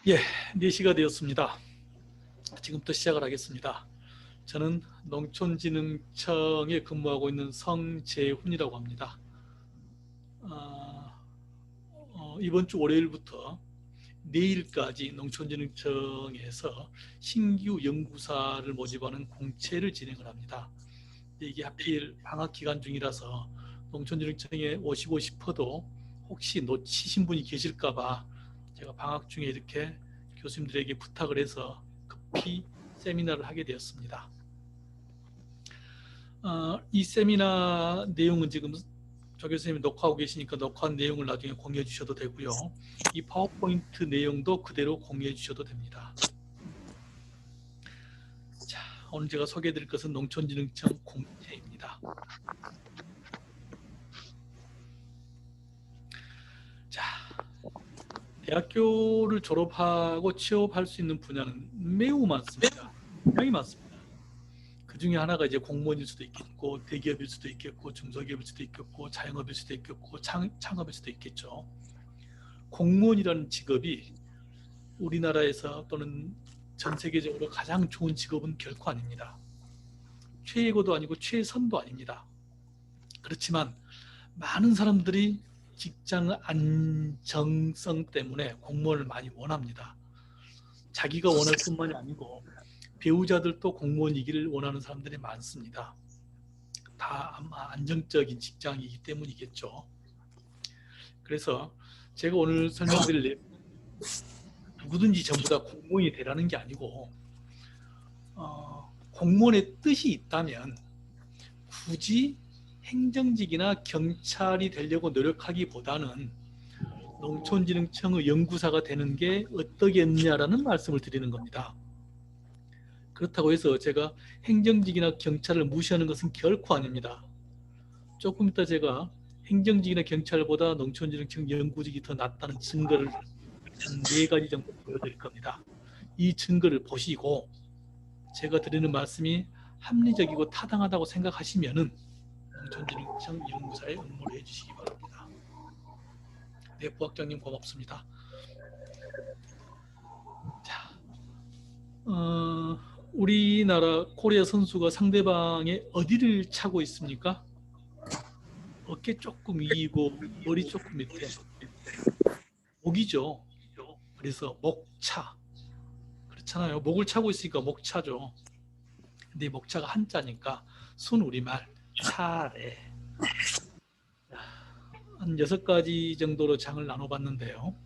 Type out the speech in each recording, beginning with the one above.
예, 4시가 되었습니다. 지금부터 시작을 하겠습니다. 저는 농촌진흥청에 근무하고 있는 성재훈이라고 합니다. 이번 주 월요일부터 내일까지 농촌진흥청에서 신규 연구사를 모집하는 공채를 진행을 합니다. 이게 하필 방학 기간 중이라서 농촌진흥청에 오시고 싶어도 혹시 놓치신 분이 계실까봐 제가 방학 중에 이렇게 교수님들에게 부탁을 해서 급히 세미나를 하게 되었습니다. 이 세미나 내용은 지금 조 교수님이 녹화하고 계시니까 녹화한 내용을 나중에 공유해 주셔도 되고요. 이 파워포인트 내용도 그대로 공유해 주셔도 됩니다. 자, 오늘 제가 소개해 드릴 것은 농촌진흥청 공채입니다. 자, 대학교를 졸업하고 취업할 수 있는 분야는 매우 많습니다. 굉장히 많습니다. 그 중에 하나가 이제 공무원일 수도 있겠고, 대기업일 수도 있겠고, 중소기업일 수도 있겠고, 자영업일 수도 있겠고, 창업일 수도 있겠죠. 공무원이라는 직업이 우리나라에서 또는 전 세계적으로 가장 좋은 직업은 결코 아닙니다. 최고도 아니고 최선도 아닙니다. 그렇지만 많은 사람들이 직장 안정성 때문에 공무원을 많이 원합니다. 자기가 원할 뿐만이 아니고 배우자들도 공무원이기를 원하는 사람들이 많습니다. 다 아마 안정적인 직장이기 때문이겠죠. 그래서 제가 오늘 설명드릴 누구든지 전부 다 공무원이 되라는 게 아니고 공무원의 뜻이 있다면 굳이 행정직이나 경찰이 되려고 노력하기보다는 농촌진흥청의 연구사가 되는 게 어떠겠냐라는 말씀을 드리는 겁니다. 그렇다고 해서 제가 행정직이나 경찰을 무시하는 것은 결코 아닙니다. 조금 이따 제가 행정직이나 경찰보다 농촌진흥청 연구직이 더 낫다는 증거를 한 4가지 정도 보여드릴 겁니다. 이 증거를 보시고 제가 드리는 말씀이 합리적이고 타당하다고 생각하시면은 농촌진흥청 연구사에 응모를 해주시기 바랍니다. 네, 부학장님 고맙습니다. 자, 우리나라 코리아 선수가 상대방의 어디를 차고 있습니까? 어깨 조금 위이고 머리 조금 밑에. 목이죠. 그래서 목차. 그렇잖아요. 목을 차고 있으니까 목차죠. 근데 목차가 한자니까 순우리말 차례. 한 6가지 정도로 장을 나눠봤는데요.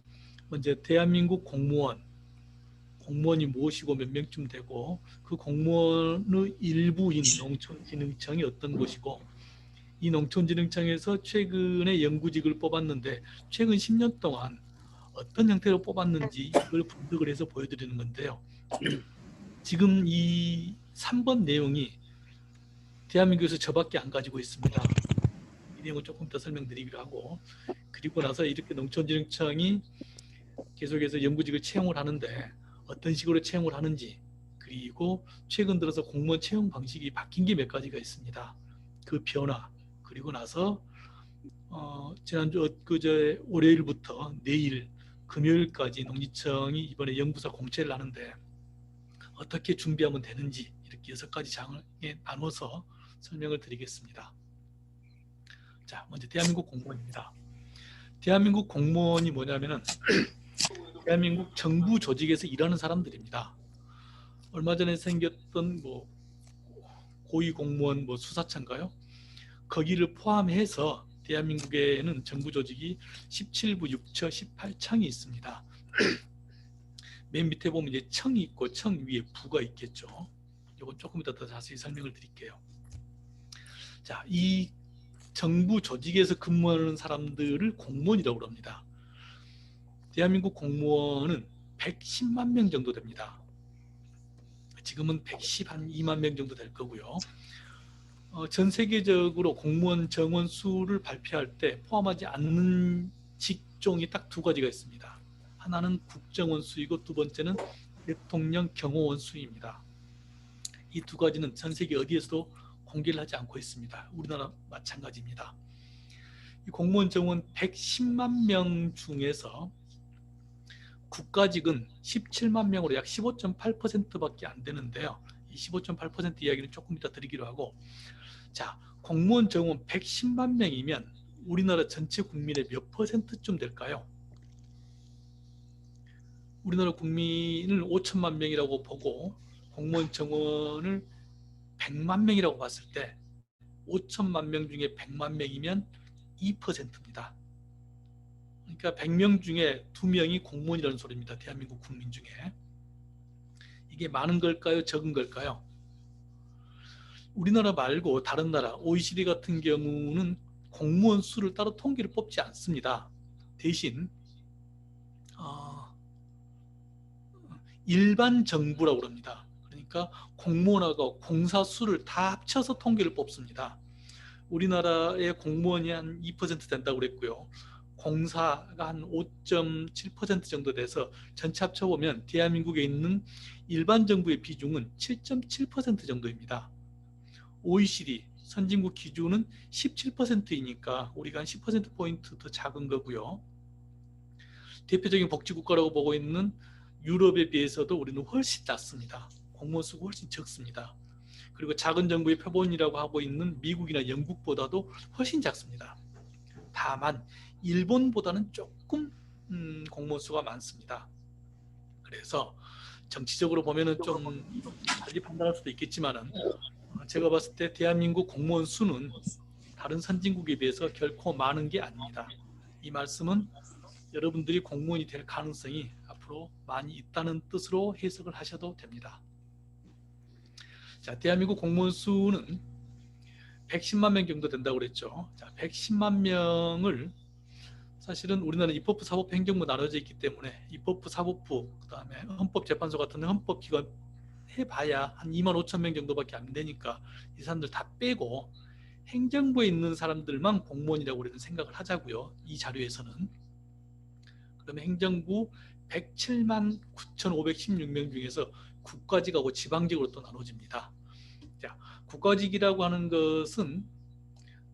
먼저 대한민국 공무원이 무엇이고 몇 명쯤 되고 그 공무원의 일부인 농촌진흥청이 어떤 것이고 이 농촌진흥청에서 최근에 연구직을 뽑았는데 최근 10년 동안 어떤 형태로 뽑았는지 이걸 분석을 해서 보여드리는 건데요. 지금 이 3번 내용이 대한민국에서 저밖에 안 가지고 있습니다. 이 내용을 조금 더 설명드리기로 하고 그리고 나서 이렇게 농촌진흥청이 계속해서 연구직을 채용을 하는데 어떤 식으로 채용을 하는지 그리고 최근 들어서 공무원 채용 방식이 바뀐 게 몇 가지가 있습니다. 그 변화 그리고 나서 지난주 엊그제 월요일부터 내일 금요일까지 농지청이 이번에 연구사 공채를 하는데 어떻게 준비하면 되는지 이렇게 6가지 장에 나눠서 설명을 드리겠습니다. 자, 먼저 대한민국 공무원입니다. 대한민국 공무원이 뭐냐면은 대한민국 정부 조직에서 일하는 사람들입니다. 얼마 전에 생겼던 뭐 고위 공무원 뭐 수사처인가요? 거기를 포함해서 대한민국에는 정부 조직이 17부, 6처, 18청이 있습니다. 맨 밑에 보면 이제 청이 있고 청 위에 부가 있겠죠. 이건 조금 이따 더 자세히 설명을 드릴게요. 자, 이 정부 조직에서 근무하는 사람들을 공무원이라고 합니다. 대한민국 공무원은 110만 명 정도 됩니다. 지금은 112만 명 정도 될 거고요. 전 세계적으로 공무원 정원 수를 발표할 때 포함하지 않는 직종이 딱 2가지가 있습니다. 하나는 국정원 수이고 두 번째는 대통령 경호원 수입니다. 이 2가지는 전 세계 어디에서도 공개를 하지 않고 있습니다. 우리나라 마찬가지입니다. 이 공무원 정원 110만 명 중에서 국가직은 17만 명으로 약 15.8%밖에 안 되는데요. 이 15.8% 이야기는 조금 이따 드리기로 하고, 자, 공무원 정원 110만 명이면 우리나라 전체 국민의 몇 퍼센트쯤 될까요? 우리나라 국민을 5천만 명이라고 보고 공무원 정원을 100만 명이라고 봤을 때 5천만 명 중에 100만 명이면 2%입니다. 그러니까 100명 중에 2명이 공무원이라는 소리입니다. 대한민국 국민 중에. 이게 많은 걸까요? 적은 걸까요? 우리나라 말고 다른 나라, OECD 같은 경우는 공무원 수를 따로 통계를 뽑지 않습니다. 대신 일반 정부라고 합니다. 그러니까 공무원하고 공사 수를 다 합쳐서 통계를 뽑습니다. 우리나라의 공무원이 한 2% 된다고 그랬고요. 공사가 한 5.7% 정도 돼서 전체 합쳐보면 대한민국에 있는 일반 정부의 비중은 7.7% 정도입니다. OECD 선진국 기준은 17%이니까 우리가 한 10%포인트 더 작은 거고요. 대표적인 복지국가라고 보고 있는 유럽에 비해서도 우리는 훨씬 낮습니다. 공무원 수가 훨씬 적습니다. 그리고 작은 정부의 표본이라고 하고 있는 미국이나 영국보다도 훨씬 작습니다. 다만 일본보다는 조금 공무원 수가 많습니다. 그래서 정치적으로 보면은 좀 달리 판단할 수도 있겠지만은 제가 봤을 때 대한민국 공무원 수는 다른 선진국에 비해서 결코 많은 게 아닙니다. 이 말씀은 여러분들이 공무원이 될 가능성이 앞으로 많이 있다는 뜻으로 해석을 하셔도 됩니다. 자, 대한민국 공무원 수는 110만 명 정도 된다고 그랬죠. 자, 110만 명을 사실은 우리나라는 입법부, 사법부, 행정부 나눠져 있기 때문에 입법부, 사법부, 그다음에 헌법재판소 같은 헌법기관 해봐야 한 2만 5천 명 정도밖에 안 되니까 이 사람들 다 빼고 행정부에 있는 사람들만 공무원이라고 우리는 생각을 하자고요. 이 자료에서는. 그러면 행정부 107만 9,516명 중에서 국가직하고 지방직으로 또 나눠집니다. 자, 국가직이라고 하는 것은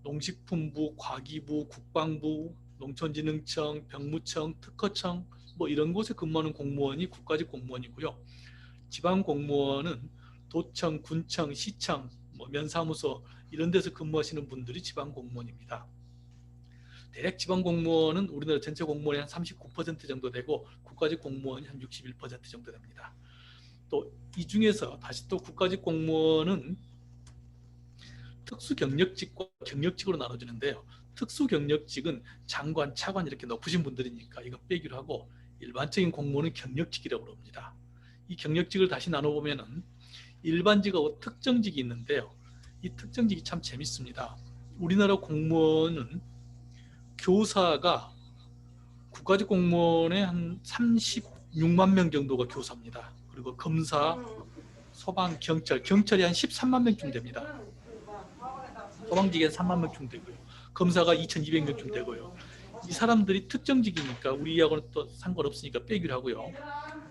농식품부, 과기부, 국방부, 농촌진흥청, 병무청, 특허청 뭐 이런 곳에 근무하는 공무원이 국가직 공무원이고요. 지방 공무원은 도청, 군청, 시청, 뭐 면사무소 이런 데서 근무하시는 분들이 지방 공무원입니다. 대략 지방 공무원은 우리나라 전체 공무원의 한 39% 정도 되고 국가직 공무원이 한 61% 정도 됩니다. 또 이 중에서 다시 또 국가직 공무원은 특수경력직과 경력직으로 나눠지는데요. 특수경력직은 장관, 차관 이렇게 높으신 분들이니까 이건 빼기로 하고 일반적인 공무원은 경력직이라고 합니다. 이 경력직을 다시 나눠보면은 일반직하고 특정직이 있는데요. 이 특정직이 참 재밌습니다. 우리나라 공무원은 교사가 국가직 공무원의 한 36만 명 정도가 교사입니다. 그리고 검사, 소방, 경찰이 한 13만 명쯤 됩니다. 소방직에 3만 명쯤 되고요. 검사가 2,200명쯤 되고요. 이 사람들이 특정직이니까 우리하고는 또 상관없으니까 빼기로 하고요.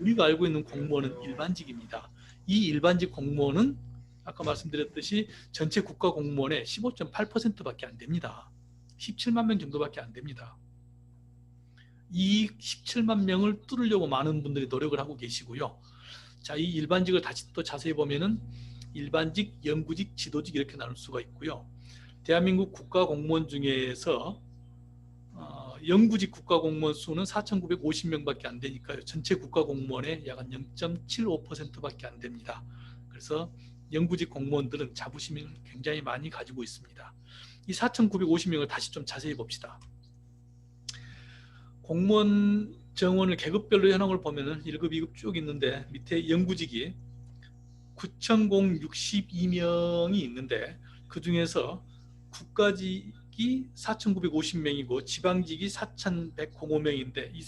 우리가 알고 있는 공무원은 일반직입니다. 이 일반직 공무원은 아까 말씀드렸듯이 전체 국가 공무원의 15.8%밖에 안 됩니다. 17만 명 정도밖에 안 됩니다. 이 17만 명을 뚫으려고 많은 분들이 노력을 하고 계시고요. 자, 이 일반직을 다시 또 자세히 보면은 일반직, 영구직, 지도직 이렇게 나눌 수가 있고요. 대한민국 국가 공무원 중에서 영구직 국가 공무원 수는 4,950명밖에 안 되니까요. 전체 국가 공무원의 약 한 0.75%밖에 안 됩니다. 그래서 영구직 공무원들은 자부심을 굉장히 많이 가지고 있습니다. 이 4,950명을 다시 좀 자세히 봅시다. 공무원 정원을 계급별로 해놓은 걸 보면은 1급, 2급 쭉 있는데 밑에 영구직이 9,062명이 있는데 그 중에서 국가직이 4,950명이고 지방직이 4,105명인데 이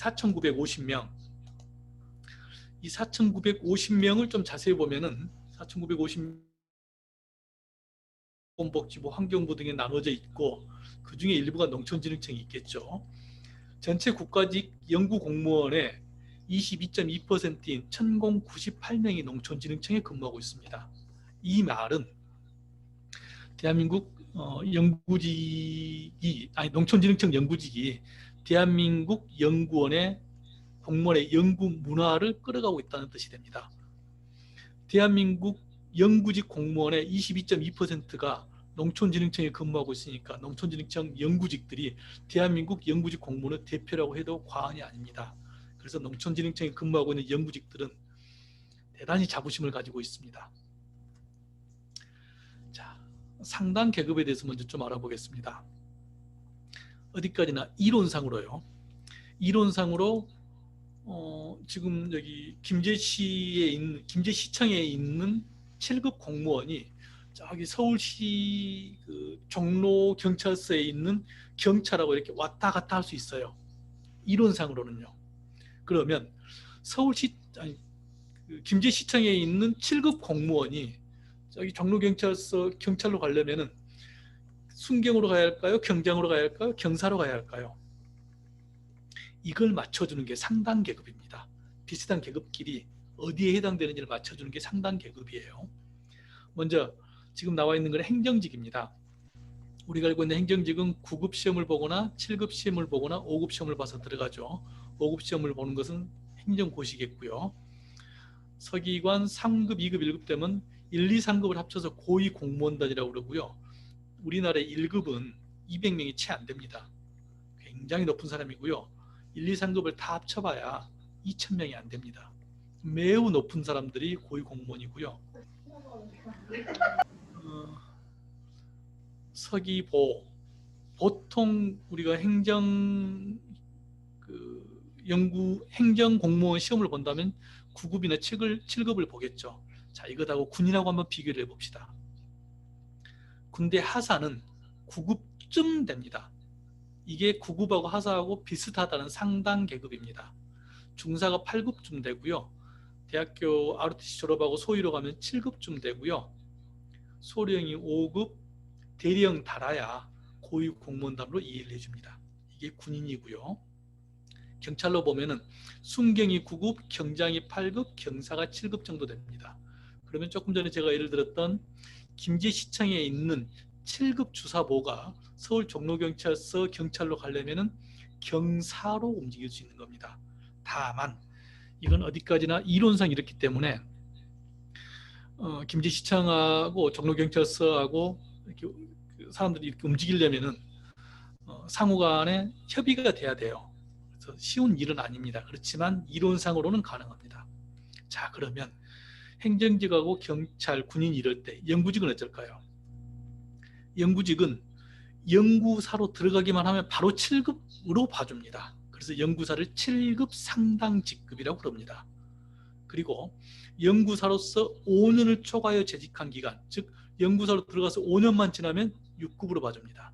4,950명을 좀 자세히 보면은 4,950명 보건복지부, 환경부 등에 나눠져 있고 그 중에 일부가 농촌진흥청이 있겠죠. 전체 국가직 영구 공무원의 22.2%인 1,098명이 농촌진흥청에 근무하고 있습니다. 이 말은 대한민국 농촌진흥청 연구직이 대한민국 연구원의 공무원의 연구 문화를 끌어가고 있다는 뜻이 됩니다. 대한민국 영구직 공무원의 22.2%가 농촌진흥청에 근무하고 있으니까 농촌진흥청 영구직들이 대한민국 영구직 공무원의 대표라고 해도 과언이 아닙니다. 그래서 농촌진흥청에 근무하고 있는 영구직들은 대단히 자부심을 가지고 있습니다. 자, 상당 계급에 대해서 먼저 좀 알아보겠습니다. 어디까지나 이론상으로요. 이론상으로 지금 여기 김제시청에 있는 7급 공무원이 저기 서울시 그 종로 경찰서에 있는 경찰하고 이렇게 왔다 갔다 할 수 있어요. 이론상으로는요. 그러면 김제시청에 있는 7급 공무원이 저기 종로 경찰서 경찰로 가려면은 순경으로 가야 할까요? 경장으로 가야 할까요? 경사로 가야 할까요? 이걸 맞춰주는 게 상당 계급입니다. 비슷한 계급끼리 어디에 해당되는지를 맞춰주는 게 상당 계급이에요. 먼저 지금 나와 있는 건 행정직입니다. 우리가 알고 있는 행정직은 9급 시험을 보거나 7급 시험을 보거나 5급 시험을 봐서 들어가죠. 5급 시험을 보는 것은 행정고시겠고요. 서기관 3급, 2급, 1급 되면 1, 2, 3급을 합쳐서 고위공무원단이라고 그러고요. 우리나라의 1급은 200명이 채 안 됩니다. 굉장히 높은 사람이고요. 1, 2, 3급을 다 합쳐봐야 2,000명이 안 됩니다. 매우 높은 사람들이 고위공무원이고요. 서기보, 보통 우리가 행정공무원 시험을 본다면 9급이나 7급을 보겠죠. 자, 이것하고 군인하고 한번 비교를 해봅시다. 군대 하사는 9급쯤 됩니다. 이게 9급하고 하사하고 비슷하다는 상당 계급입니다. 중사가 8급쯤 되고요. 대학교 ROTC 졸업하고 소위로 가면 7급쯤 되고요. 소령이 5급, 대령 달아야 고위 공무원단으로 이해를 해줍니다. 이게 군인이고요. 경찰로 보면은 순경이 9급, 경장이 8급, 경사가 7급 정도 됩니다. 그러면 조금 전에 제가 예를 들었던 김제시청에 있는 7급 주사보가 서울 종로경찰서 경찰로 가려면은 경사로 움직일 수 있는 겁니다. 다만 이건 어디까지나 이론상 이렇기 때문에 김제시청하고 종로경찰서하고 이렇게 사람들이 이렇게 움직이려면은 상호 간에 협의가 돼야 돼요. 그래서 쉬운 일은 아닙니다. 그렇지만 이론상으로는 가능합니다. 자, 그러면 행정직하고 경찰, 군인 이럴 때 영구직은 어쩔까요? 영구직은 연구사로 들어가기만 하면 바로 7급으로 봐줍니다. 그래서 연구사를 7급 상당 직급이라고 그럽니다. 그리고 연구사로서 5년을 초과하여 재직한 기간, 즉 연구사로 들어가서 5년만 지나면 6급으로 봐줍니다.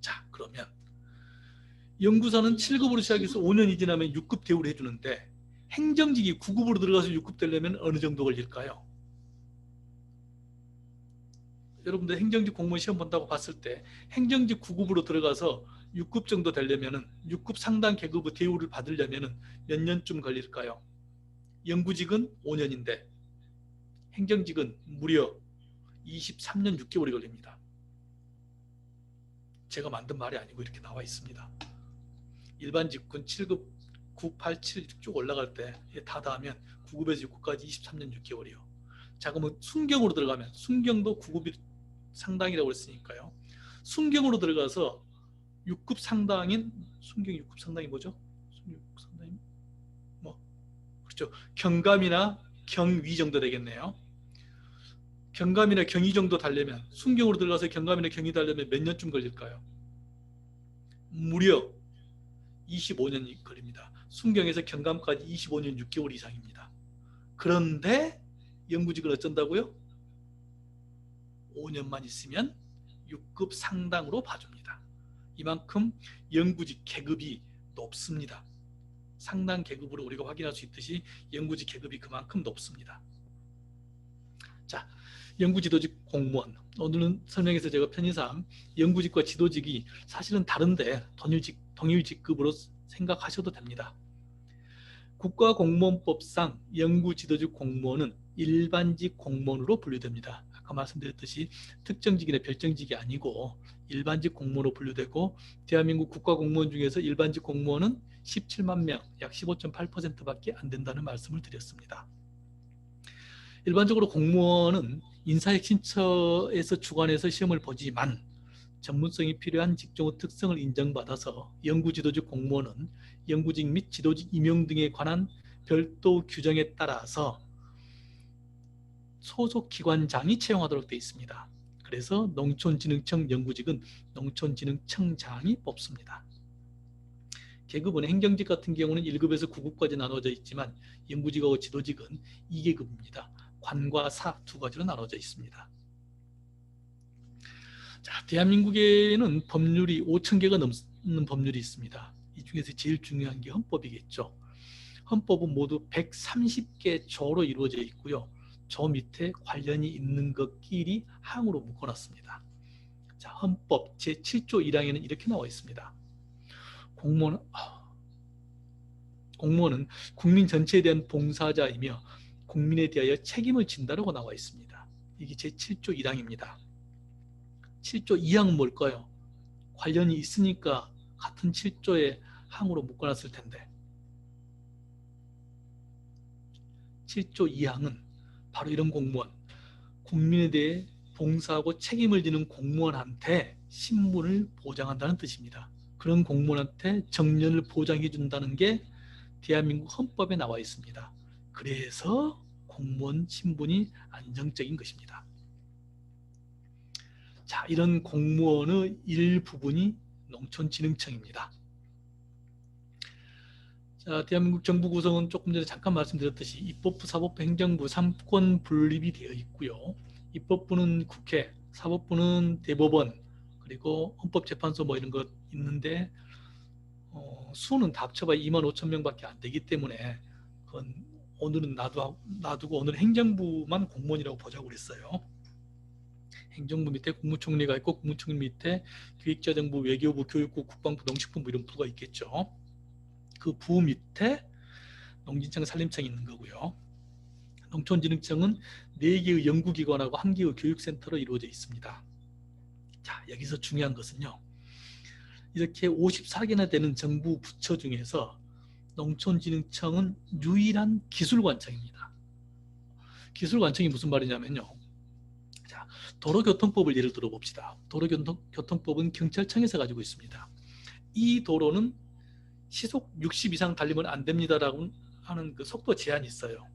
자, 그러면 연구사는 7급으로 시작해서 5년이 지나면 6급 대우를 해주는데 행정직이 9급으로 들어가서 6급 되려면 어느 정도 걸릴까요? 여러분들 행정직 공무원 시험 본다고 봤을 때 행정직 9급으로 들어가서 6급 정도 되려면 6급 상당 계급의 대우를 받으려면 몇 년쯤 걸릴까요? 연구직은 5년인데 행정직은 무려 23년 6개월이 걸립니다. 제가 만든 말이 아니고 이렇게 나와 있습니다. 일반 직군 7급 9, 8, 7 쭉 올라갈 때 다 더하면 9급에서 6급까지 23년 6개월이요. 자, 그러면 순경으로 들어가면 순경도 9급이 상당이라고 했으니까요. 순경으로 들어가서 6급 상당인 순경 6급 상당이 뭐죠? 순경 6급 상당이 그렇죠. 경감이나 경위 정도 되겠네요. 경감이나 경위 정도 달려면 순경으로 들어가서 경감이나 경위 달려면 몇 년쯤 걸릴까요? 무려 25년이 걸립니다. 순경에서 경감까지 25년 6개월 이상입니다. 그런데 연구직은 어쩐다고요? 5년만 있으면 6급 상당으로 봐줍니다. 이만큼 연구직 계급이 높습니다. 상당 계급으로 우리가 확인할 수 있듯이 연구직 계급이 그만큼 높습니다. 자, 연구지도직 공무원. 오늘은 설명에서 제가 편의상 연구직과 지도직이 사실은 다른데 동일직급으로 생각하셔도 됩니다. 국가공무원법상 연구지도직 공무원은 일반직 공무원으로 분류됩니다. 아까 말씀드렸듯이 특정직이나 별정직이 아니고 일반직 공무원으로 분류되고 대한민국 국가공무원 중에서 일반직 공무원은 17만 명, 약 15.8%밖에 안 된다는 말씀을 드렸습니다. 일반적으로 공무원은 인사혁신처에서 주관해서 시험을 보지만 전문성이 필요한 직종의 특성을 인정받아서 연구지도직 공무원은 연구직 및 지도직 임용 등에 관한 별도 규정에 따라서 소속 기관장이 채용하도록 되어 있습니다. 그래서 농촌진흥청 연구직은 농촌진흥청장이 뽑습니다. 계급은 행정직 같은 경우는 1급에서 9급까지 나눠져 있지만 연구직하고 지도직은 2계급입니다. 관과 사 두 가지로 나눠져 있습니다. 자, 대한민국에는 법률이 5,000개가 넘는 법률이 있습니다. 이 중에서 제일 중요한 게 헌법이겠죠. 헌법은 모두 130개 조로 이루어져 있고요. 조 밑에 관련이 있는 것끼리 항으로 묶어놨습니다. 자, 헌법 제7조 1항에는 이렇게 나와 있습니다. 공무원은 국민 전체에 대한 봉사자이며 국민에 대하여 책임을 진다라고 나와 있습니다. 이게 제7조 1항입니다. 7조 2항은 뭘까요? 관련이 있으니까 같은 7조에 항으로 묶어놨을 텐데 7조 2항은 바로 이런 공무원, 국민에 대해 봉사하고 책임을 지는 공무원한테 신분을 보장한다는 뜻입니다. 그런 공무원한테 정년을 보장해 준다는 게 대한민국 헌법에 나와 있습니다. 그래서 공무원 신분이 안정적인 것입니다. 자, 이런 공무원의 일부분이 농촌진흥청입니다. 자, 대한민국 정부 구성은 조금 전에 잠깐 말씀드렸듯이 입법부, 사법부, 행정부 3권 분립이 되어 있고요. 입법부는 국회, 사법부는 대법원, 그리고 헌법재판소 뭐 이런 것 있는데 수는 다 합쳐봐야 25,000명밖에 안 되기 때문에 그건 오늘은 놔두고 오늘 행정부만 공무원이라고 보자고 그랬어요. 행정부 밑에 국무총리가 있고 국무총리 밑에 기획재정부, 외교부, 교육부, 국방부, 농식품부 이런 부가 있겠죠. 그 부 밑에 농진청, 산림청이 있는 거고요. 농촌진흥청은 4개의 연구기관하고 1개의 교육센터로 이루어져 있습니다. 자, 여기서 중요한 것은요. 이렇게 54개나 되는 정부 부처 중에서 농촌진흥청은 유일한 기술관청입니다. 기술관청이 무슨 말이냐면요. 자, 도로교통법을 예를 들어 봅시다. 도로교통법은 경찰청에서 가지고 있습니다. 이 도로는 시속 60 이상 달리면 안 됩니다라고 하는 그 속도 제한이 있어요.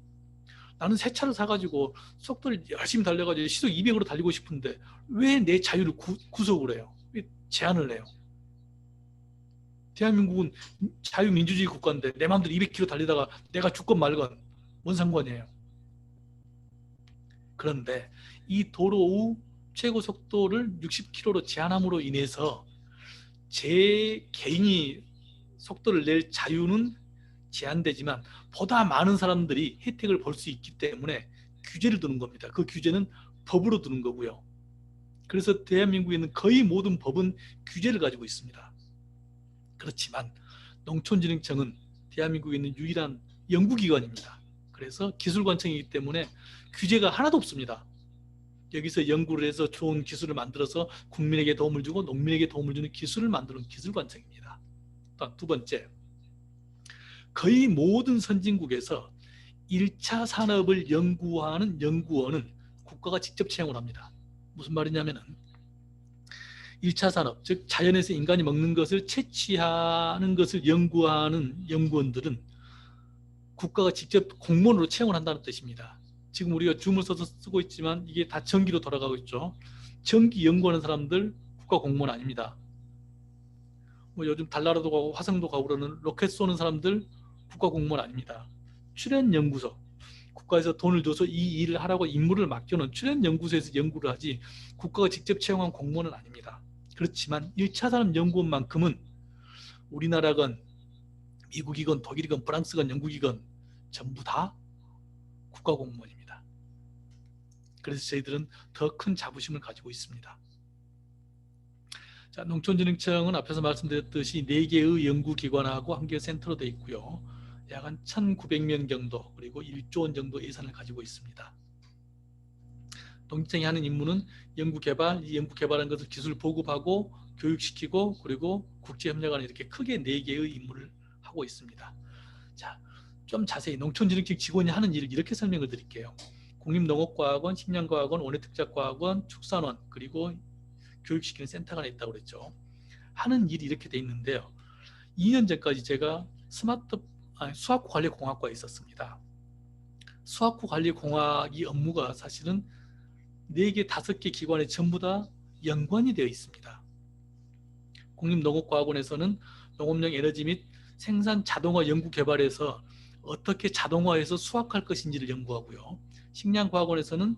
나는 새 차를 사가지고 속도를 열심히 달려가지고 시속 200으로 달리고 싶은데 왜 내 자유를 구속을 해요? 왜 제한을 해요? 대한민국은 자유민주주의 국가인데 내 마음대로 200km 달리다가 내가 죽건 말건 뭔 상관이에요? 그런데 이 도로의 최고 속도를 60km로 제한함으로 인해서 제 개인이 속도를 낼 자유는 제한되지만 보다 많은 사람들이 혜택을 볼 수 있기 때문에 규제를 두는 겁니다. 그 규제는 법으로 두는 거고요. 그래서 대한민국에 있는 거의 모든 법은 규제를 가지고 있습니다. 그렇지만 농촌진흥청은 대한민국에 있는 유일한 연구기관입니다. 그래서 기술관청이기 때문에 규제가 하나도 없습니다. 여기서 연구를 해서 좋은 기술을 만들어서 국민에게 도움을 주고 농민에게 도움을 주는 기술을 만드는 기술관청입니다. 또 두 번째, 거의 모든 선진국에서 1차 산업을 연구하는 연구원은 국가가 직접 채용을 합니다. 무슨 말이냐면은 1차 산업, 즉 자연에서 인간이 먹는 것을 채취하는 것을 연구하는 연구원들은 국가가 직접 공무원으로 채용을 한다는 뜻입니다. 지금 우리가 줌을 써서 쓰고 있지만 이게 다 전기로 돌아가고 있죠. 전기 연구하는 사람들 국가 공무원 아닙니다. 뭐 요즘 달나라도 가고 화성도 가고 그러는 로켓 쏘는 사람들 국가 공무원 아닙니다. 출연연구소, 국가에서 돈을 줘서 이 일을 하라고 임무를 맡겨놓은 출연연구소에서 연구를 하지 국가가 직접 채용한 공무원은 아닙니다. 그렇지만 1차 산업 연구원만큼은 우리나라건 미국이건 독일이건 프랑스건 영국이건 전부 다 국가 공무원입니다. 그래서 저희들은 더 큰 자부심을 가지고 있습니다. 자, 농촌진흥청은 앞에서 말씀드렸듯이 4개의 연구기관하고 1개의 센터로 되어 있고요. 약 한 1,900명 정도 그리고 1조 원 정도 예산을 가지고 있습니다. 농진청이 하는 임무는 연구개발, 이 연구개발한 것을 기술 보급하고 교육시키고 그리고 국제협력하는 이렇게 크게 4개의 임무를 하고 하고 있습니다. 자, 좀 자세히 농촌진흥청 직원이 하는 일을 이렇게 설명을 드릴게요. 국립농업과학원, 식량과학원, 원예특작과학원, 축산원, 그리고 교육시키는 센터가 있다고 그랬죠. 하는 일이 이렇게 돼 있는데요. 2년 전까지 제가 수학관리공학과에 있었습니다. 수학관리공학 이 업무가 사실은 4개, 5개 기관에 전부 다 연관이 되어 있습니다. 국립농업과학원에서는 농업용 에너지 및 생산 자동화 연구 개발에서 어떻게 자동화해서 수확할 것인지를 연구하고요. 식량과학원에서는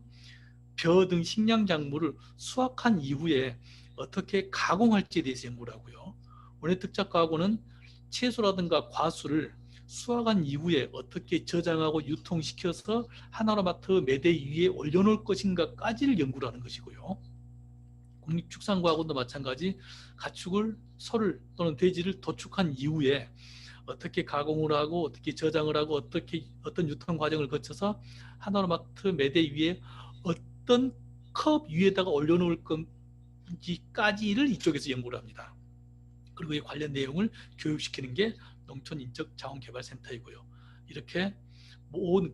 벼 등 식량 작물을 수확한 이후에 어떻게 가공할지에 대해서 연구를 하고요. 원예특작과학원은 채소라든가 과수를 수확한 이후에 어떻게 저장하고 유통시켜서 하나로마트 매대 위에 올려놓을 것인가까지를 연구를 하는 것이고요. 국립축산과학원도 마찬가지 가축을 소를 또는 돼지를 도축한 이후에 어떻게 가공을 하고 어떻게 저장을 하고 어떤 유통 과정을 거쳐서 하나로마트 매대 위에 어떤 컵 위에다가 올려놓을 건지까지를 이쪽에서 연구를 합니다. 그리고 이 관련 내용을 교육시키는 게 농촌인적자원개발센터이고요. 이렇게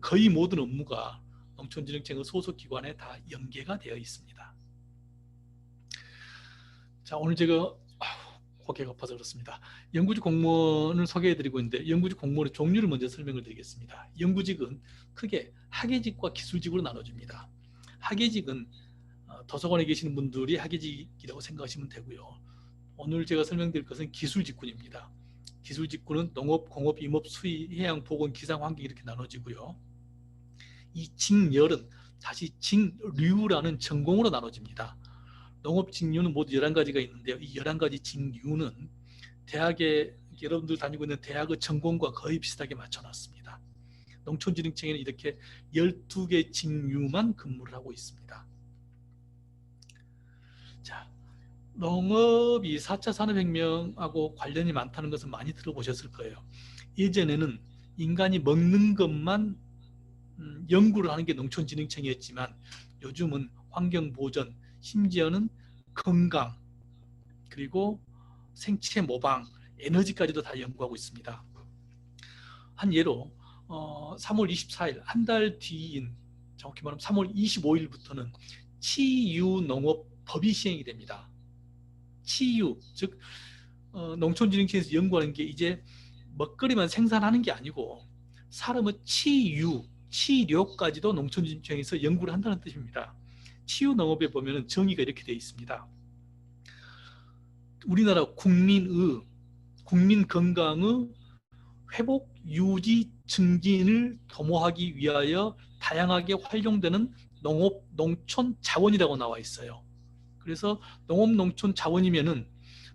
거의 모든 업무가 농촌진흥청의 소속기관에 다 연계가 되어 있습니다. 자, 오늘 제가 고개가 아파서 그렇습니다. 연구직 공무원을 소개해드리고 있는데 연구직 공무원의 종류를 먼저 설명을 드리겠습니다. 연구직은 크게 학예직과 기술직으로 나눠집니다. 학예직은 도서관에 계시는 분들이 학예직이라고 생각하시면 되고요. 오늘 제가 설명드릴 것은 기술직군입니다. 기술직군은 농업, 공업, 임업, 수의, 해양, 보건, 기상, 환경 이렇게 나눠지고요. 이 직렬은 다시 직류라는 전공으로 나눠집니다. 농업 직류는 모두 11가지가 있는데요. 이 11가지 직류는 대학에 여러분들 다니고 있는 대학의 전공과 거의 비슷하게 맞춰놨습니다. 농촌진흥청에는 이렇게 12개 직류만 근무를 하고 있습니다. 자, 농업이 4차 산업혁명하고 관련이 많다는 것은 많이 들어보셨을 거예요. 예전에는 인간이 먹는 것만 연구를 하는 게 농촌진흥청이었지만 요즘은 환경보전, 심지어는 건강, 그리고 생체 모방, 에너지까지도 다 연구하고 있습니다. 한 예로 3월 24일, 한 달 뒤인 정확히 말하면 3월 25일부터는 치유농업법이 시행이 됩니다. 치유, 즉 농촌진흥청에서 연구하는 게 이제 먹거리만 생산하는 게 아니고 사람의 치유, 치료까지도 농촌진흥청에서 연구를 한다는 뜻입니다. 치유농업에 보면 정의가 이렇게 되어 있습니다. 우리나라 국민 건강의 회복, 유지, 증진을 도모하기 위하여 다양하게 활용되는 농업, 농촌 자원이라고 나와 있어요. 그래서 농업, 농촌 자원이면은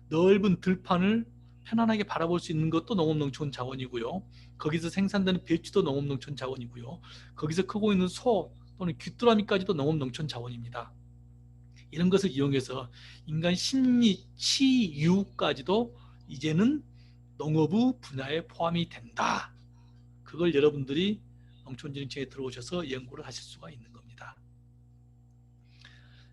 넓은 들판을 편안하게 바라볼 수 있는 것도 농업, 농촌 자원이고요. 거기서 생산되는 배추도 농업, 농촌 자원이고요. 거기서 크고 있는 소 또는 귀뚜라미까지도 농업, 농촌 자원입니다. 이런 것을 이용해서 인간 심리, 치유까지도 이제는 농업의 분야에 포함이 된다. 그걸 여러분들이 농촌진흥청에 들어오셔서 연구를 하실 수가 있는 겁니다.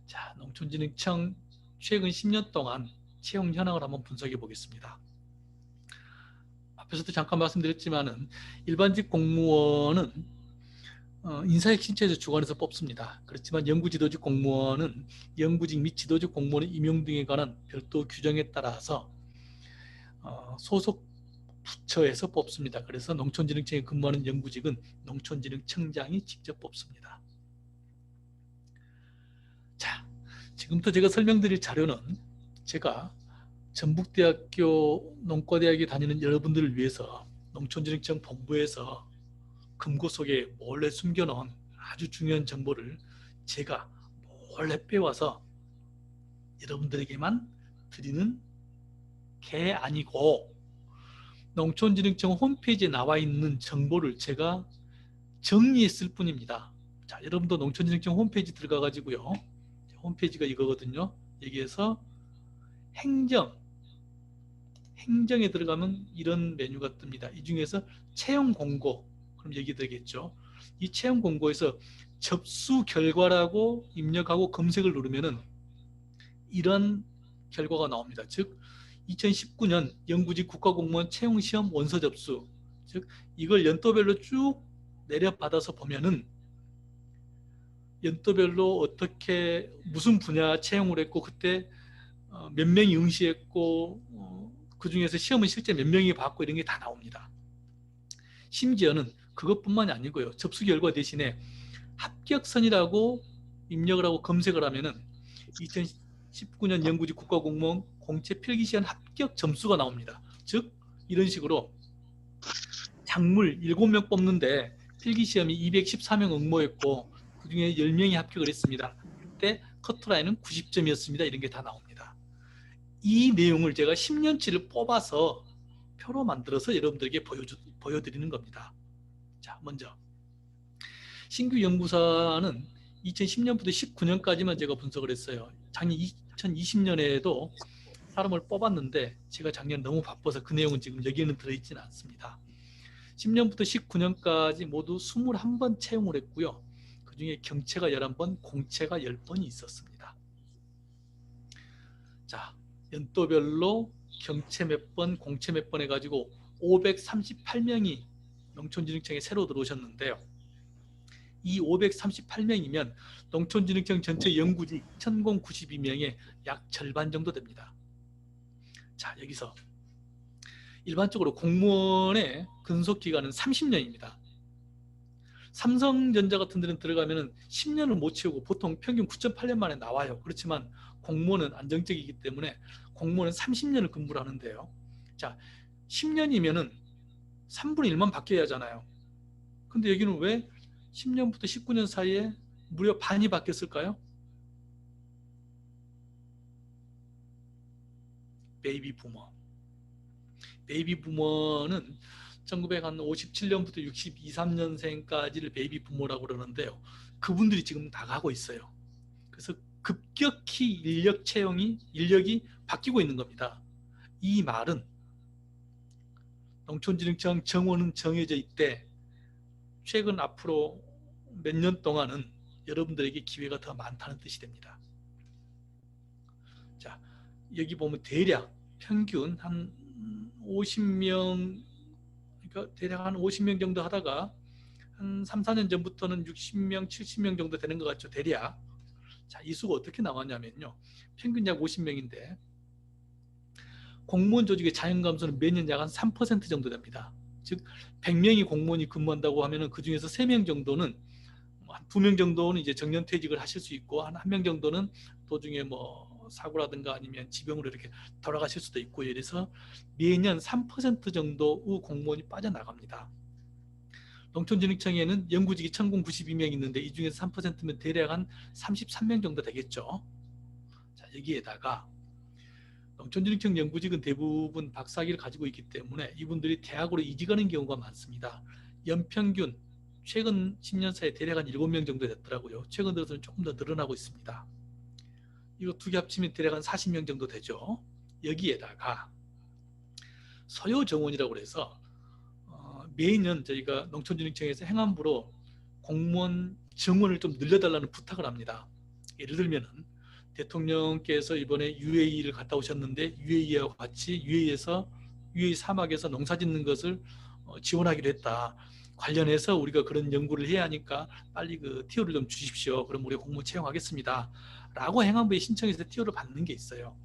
자, 농촌진흥청 최근 10년 동안 채용 현황을 한번 분석해 보겠습니다. 앞에서도 잠깐 말씀드렸지만은 일반직 공무원은 인사혁신처에서 주관해서 뽑습니다. 그렇지만 연구지도직 공무원은 연구직 및 지도직 공무원의 임용 등에 관한 별도 규정에 따라서 소속 부처에서 뽑습니다. 그래서 농촌진흥청에 근무하는 연구직은 농촌진흥청장이 직접 뽑습니다. 자, 지금부터 제가 설명드릴 자료는 제가 전북대학교 농과대학에 다니는 여러분들을 위해서 농촌진흥청 본부에서 금고 속에 몰래 숨겨놓은 아주 중요한 정보를 제가 몰래 빼와서 여러분들에게만 드리는 게 아니고 농촌진흥청 홈페이지에 나와 있는 정보를 제가 정리했을 뿐입니다. 자, 여러분도 농촌진흥청 홈페이지 들어가 가지고요. 홈페이지가 이거거든요. 여기에서 행정에 들어가면 이런 메뉴가 뜹니다. 이 중에서 채용 공고, 그럼 여기 되겠죠. 이 채용 공고에서 접수 결과라고 입력하고 검색을 누르면은 이런 결과가 나옵니다. 즉 2019년 영구직 국가공무원 채용시험 원서 접수, 즉 이걸 연도별로 쭉 내려받아서 보면은 연도별로 어떻게 무슨 분야 채용을 했고 그때 몇 명이 응시했고 그 중에서 시험은 실제 몇 명이 봤고 이런 게 다 나옵니다. 심지어는 그것뿐만이 아니고요. 접수 결과 대신에 합격선이라고 입력을 하고 검색을 하면은 2019년 영구직 국가공무원 공채 필기시험 합격 점수가 나옵니다. 즉 이런 식으로 작물 7명 뽑는데 필기시험이 214명 응모했고 그중에 10명이 합격을 했습니다. 그때 커트라인은 90점이었습니다. 이런 게 다 나옵니다. 이 내용을 제가 10년치를 뽑아서 표로 만들어서 여러분들에게 보여드리는 겁니다. 자, 먼저 신규 연구사는 2010년부터 19년까지만 제가 분석을 했어요. 작년 2020년에도 사람을 뽑았는데 제가 작년 너무 바빠서 그 내용은 지금 여기에는 들어있지는 않습니다. 10년부터 19년까지 모두 21번 채용을 했고요. 그 중에 경채가 11번, 공채가 10번이 있었습니다. 자, 연도별로 경채 몇 번, 공채 몇 번 해가지고 538명이 농촌진흥청에 새로 들어오셨는데요. 이 538명이면 농촌진흥청 전체 연구직 1092명의 약 절반 정도 됩니다. 자, 여기서 일반적으로 공무원의 근속기간은 30년입니다. 삼성전자 같은 데는 들어가면 10년을 못 채우고 보통 평균 9.8년 만에 나와요. 그렇지만 공무원은 안정적이기 때문에 공무원은 30년을 근무를 하는데요. 자, 10년이면은 3분의 1만 바뀌어야 하잖아요. 근데 여기는 왜 10년부터 19년 사이에 무려 반이 바뀌었을까요? 베이비 부머. 베이비 부머는 1957년부터 62, 3년생까지를 베이비 부머라고 그러는데요. 그분들이 지금 나가고 있어요. 그래서 급격히 인력이 바뀌고 있는 겁니다. 이 말은 농촌진흥청 정원은 정해져 있대 최근 앞으로 몇 년 동안은 여러분들에게 기회가 더 많다는 뜻이 됩니다. 자, 여기 보면 대략 평균 한 50명, 그러니까 대략 한 50명 정도 하다가 한 3, 4년 전부터는 60명, 70명 정도 되는 것 같죠, 대략. 자, 이 수가 어떻게 나왔냐면요. 평균 약 50명인데 공무원 조직의 자연 감소는 매년 약 한 3% 정도 됩니다. 즉 100명이 공무원이 근무한다고 하면은 그 중에서 3명 정도는 한 2명 정도는 이제 정년 퇴직을 하실 수 있고 한 1명 정도는 도중에 뭐 사고라든가 아니면 지병으로 이렇게 돌아가실 수도 있고 이래서 매년 3% 정도의 공무원이 빠져나갑니다. 농촌진흥청에는 연구직이 1092명 있는데 이 중에서 3%면 대략 한 33명 정도 되겠죠. 자, 여기에다가 농촌진흥청 연구직은 대부분 박사학위를 가지고 있기 때문에 이분들이 대학으로 이직하는 경우가 많습니다. 연평균 최근 10년 사이에 대략 한 7명 정도 됐더라고요. 최근 들어서는 조금 더 늘어나고 있습니다. 이거 두 개 합치면 대략 한 40명 정도 되죠. 여기에다가 서요 정원이라고 해서 매년 저희가 농촌진흥청에서 행안부로 공무원 정원을 좀 늘려달라는 부탁을 합니다. 예를 들면은 대통령께서 이번에 UAE를 갔다 오셨는데 UAE하고 같이 UAE 사막에서 농사 짓는 것을 지원하기로 했다. 관련해서 우리가 그런 연구를 해야 하니까 빨리 그 티오를 좀 주십시오. 그럼 우리 공무원 채용하겠습니다. 라고 행안부에 신청해서 티오를 받는 게 있어요.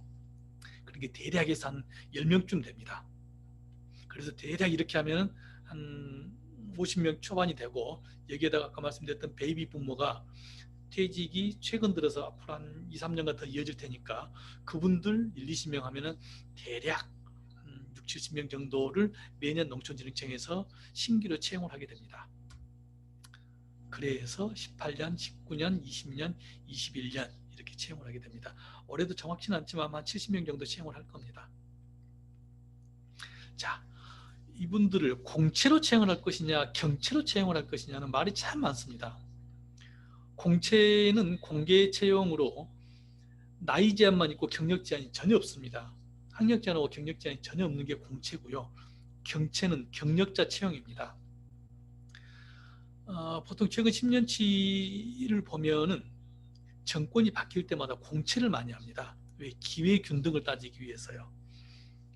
그게 대략에서 한 10명쯤 됩니다. 그래서 대략 이렇게 하면 한 50명 초반이 되고 여기에다가 아까 말씀드렸던 베이비 부모가 퇴직이 최근 들어서 앞으로 한 2, 3년간 더 이어질 테니까 그분들 1, 20명 하면은 대략 6, 70명 정도를 매년 농촌진흥청에서 신규로 채용을 하게 됩니다. 그래서 18년, 19년, 20년, 21년 이렇게 채용을 하게 됩니다. 올해도 정확치는 않지만 한 70명 정도 채용을 할 겁니다. 자, 이분들을 공채로 채용을 할 것이냐 경채로 채용을 할 것이냐는 말이 참 많습니다. 공채는 공개 채용으로 나이 제한만 있고 경력 제한이 전혀 없습니다. 학력 제한하고 경력 제한이 전혀 없는 게 공채고요. 경채는 경력자 채용입니다. 보통 최근 10년치를 보면은 정권이 바뀔 때마다 공채를 많이 합니다. 왜? 기회균등을 따지기 위해서요.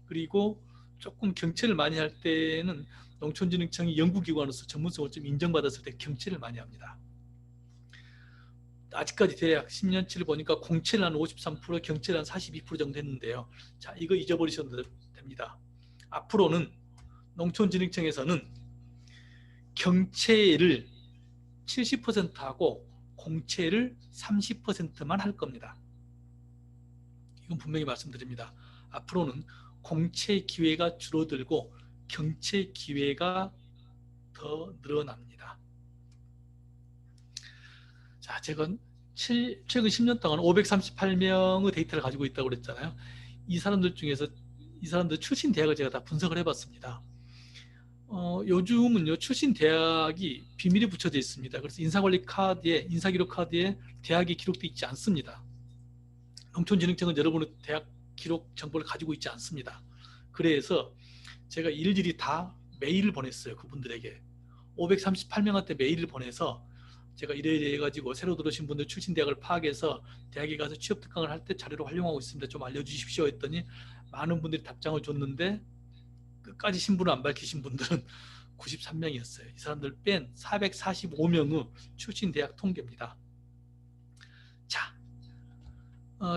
그리고 조금 경채를 많이 할 때는 농촌진흥청이 연구기관으로서 전문성을 좀 인정받았을 때 경채를 많이 합니다. 아직까지 대략 10년치를 보니까 공채를 한 53%, 경채를 한 42% 정도 했는데요. 자, 이거 잊어버리셔도 됩니다. 앞으로는 농촌진흥청에서는 경채를 70%하고 공채를 30%만 할 겁니다. 이건 분명히 말씀드립니다. 앞으로는 공채 기회가 줄어들고 경채 기회가 더 늘어납니다. 자, 제가 최근 10년 동안 538명의 데이터를 가지고 있다고 그랬잖아요. 이 사람들 중에서 이 사람들 출신 대학을 제가 다 분석을 해봤습니다. 요즘은요, 출신 대학이 비밀이 붙여져 있습니다. 그래서 인사관리 카드에, 인사기록 카드에 대학이 기록되어 있지 않습니다. 농촌진흥청은 여러분의 대학 기록 정보를 가지고 있지 않습니다. 그래서 제가 일일이 다 메일을 보냈어요. 그분들에게 538명한테 메일을 보내서 제가 이래 해가지고 새로 들어오신 분들 출신 대학을 파악해서 대학에 가서 취업 특강을 할 때 자료로 활용하고 있습니다. 좀 알려주십시오 했더니 많은 분들이 답장을 줬는데 끝까지 신분을 안 밝히신 분들은 93명이었어요. 이 사람들 뺀 445명의 출신 대학 통계입니다. 자,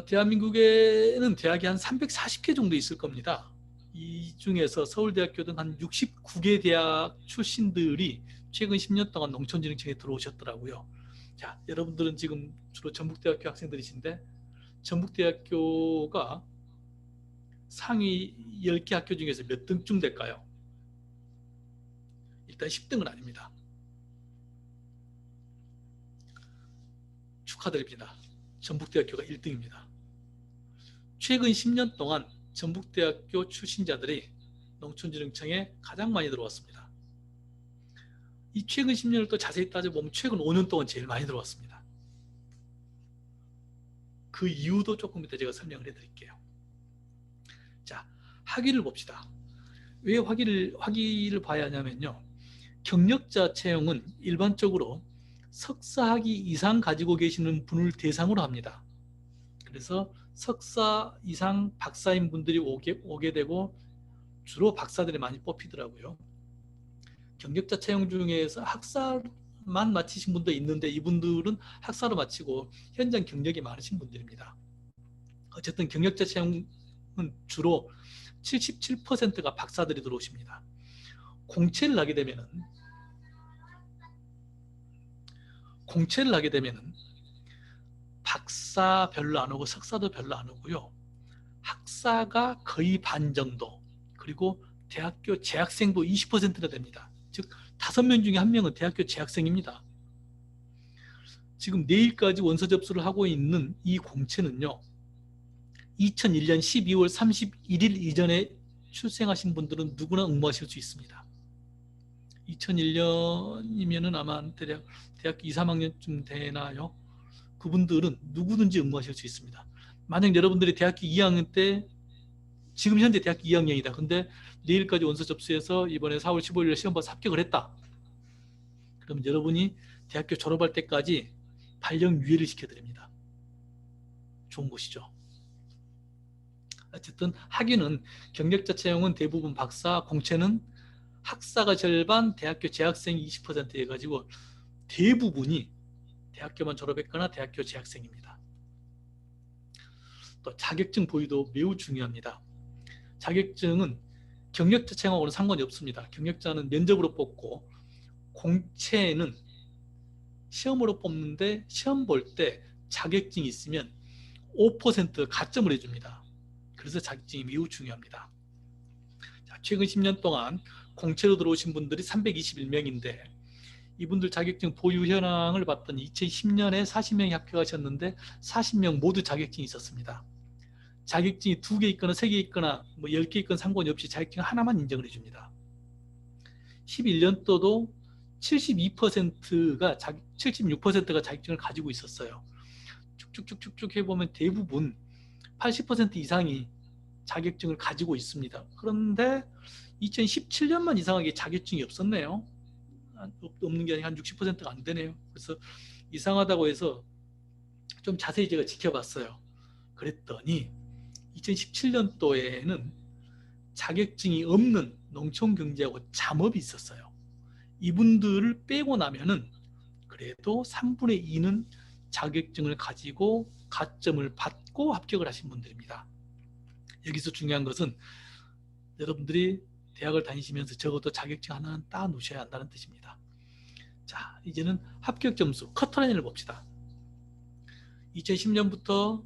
대한민국에는 대학이 한 340개 정도 있을 겁니다. 이 중에서 서울대학교 등 한 69개 대학 출신들이 최근 10년 동안 농촌진흥청에 들어오셨더라고요. 자, 여러분들은 지금 주로 전북대학교 학생들이신데 전북대학교가 상위 10개 학교 중에서 몇 등쯤 될까요? 일단 10등은 아닙니다. 축하드립니다. 전북대학교가 1등입니다. 최근 10년 동안 전북대학교 출신자들이 농촌진흥청에 가장 많이 들어왔습니다. 이 최근 10년을 또 자세히 따져보면 최근 5년 동안 제일 많이 들어왔습니다. 그 이유도 조금 이따 제가 설명을 해드릴게요. 자, 학위를 봅시다. 왜 학위를 봐야 하냐면요. 경력자 채용은 일반적으로 석사학위 이상 가지고 계시는 분을 대상으로 합니다. 그래서 석사 이상 박사인 분들이 오게 되고 주로 박사들이 많이 뽑히더라고요. 경력자 채용 중에서 학사만 마치신 분도 있는데 이분들은 학사로 마치고 현장 경력이 많으신 분들입니다. 어쨌든 경력자 채용은 주로 77%가 박사들이 들어오십니다. 공채를 하게 되면은 박사 별로 안 오고 석사도 별로 안 오고요. 학사가 거의 반 정도, 그리고 대학교 재학생도 20%나 됩니다. 즉 5명 중에 1명은 대학교 재학생입니다. 지금 내일까지 원서 접수를 하고 있는 이 공채는요. 2001년 12월 31일 이전에 출생하신 분들은 누구나 응모하실 수 있습니다. 2001년이면은 아마 대학 2, 3학년쯤 되나요? 그분들은 누구든지 응모하실 수 있습니다. 만약 여러분들이 대학교 2학년 때 지금 현재 대학교 2학년이다. 근데 내일까지 원서 접수해서 이번에 4월 15일에 시험 봐서 합격을 했다. 그러면 여러분이 대학교 졸업할 때까지 발령 유예를 시켜드립니다. 좋은 것이죠. 어쨌든 학위는 경력자 채용은 대부분 박사, 공채는 학사가 절반, 대학교 재학생이 20% 해가지고 대부분이 대학교만 졸업했거나 대학교 재학생입니다. 또 자격증 보유도 매우 중요합니다. 자격증은 경력자 채용하고는 상관이 없습니다. 경력자는 면접으로 뽑고 공채는 시험으로 뽑는데 시험 볼 때 자격증이 있으면 5% 가점을 해줍니다. 그래서 자격증이 매우 중요합니다. 자, 최근 10년 동안 공채로 들어오신 분들이 321명인데 이분들 자격증 보유 현황을 봤더니 2010년에 40명이 합격하셨는데 40명 모두 자격증이 있었습니다. 자격증이 2개 있거나 3개 있거나 뭐 10개 있거나 상관이 없이 자격증 하나만 인정을 해줍니다. 11년도도 76%가 자격증을 가지고 있었어요. 쭉쭉쭉쭉 해보면 대부분 80% 이상이 자격증을 가지고 있습니다. 그런데 2017년만 이상하게 자격증이 없었네요. 없는 게 아니라 한 60%가 안 되네요. 그래서 이상하다고 해서 좀 자세히 제가 지켜봤어요. 그랬더니 2017년도에는 자격증이 없는 농촌경제하고 잠업이 있었어요. 이분들을 빼고 나면은 그래도 3분의 2는 자격증을 가지고 가점을 받고 합격을 하신 분들입니다. 여기서 중요한 것은 여러분들이 대학을 다니시면서 적어도 자격증 하나는 따 놓으셔야 한다는 뜻입니다. 자, 이제는 합격 점수 커트라인을 봅시다. 2010년부터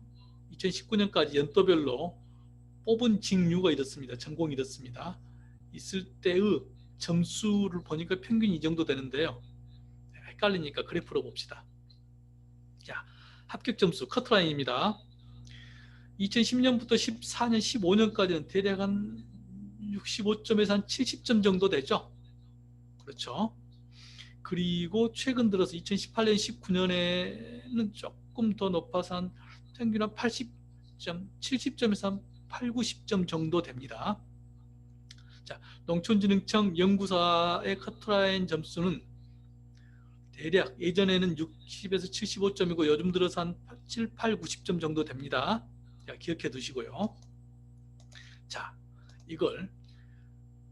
2019년까지 연도별로 뽑은 직류가 이렇습니다. 전공이 이렇습니다. 있을 때의 점수를 보니까 평균이 이 정도 되는데요. 헷갈리니까 그래프로 봅시다. 자, 합격 점수 커트라인입니다. 2010년부터 14년, 15년까지는 대략 한 65점에서 한 70점 정도 되죠. 그렇죠. 그리고 최근 들어서 2018년, 19년에는 조금 더 높아서 한 평균 한 80점, 70점에서 한 8, 90점 정도 됩니다. 자, 농촌진흥청 연구사의 커트라인 점수는 대략 예전에는 60에서 75점이고 요즘 들어서 한 7, 8, 90점 정도 됩니다. 자, 기억해 두시고요. 자, 이걸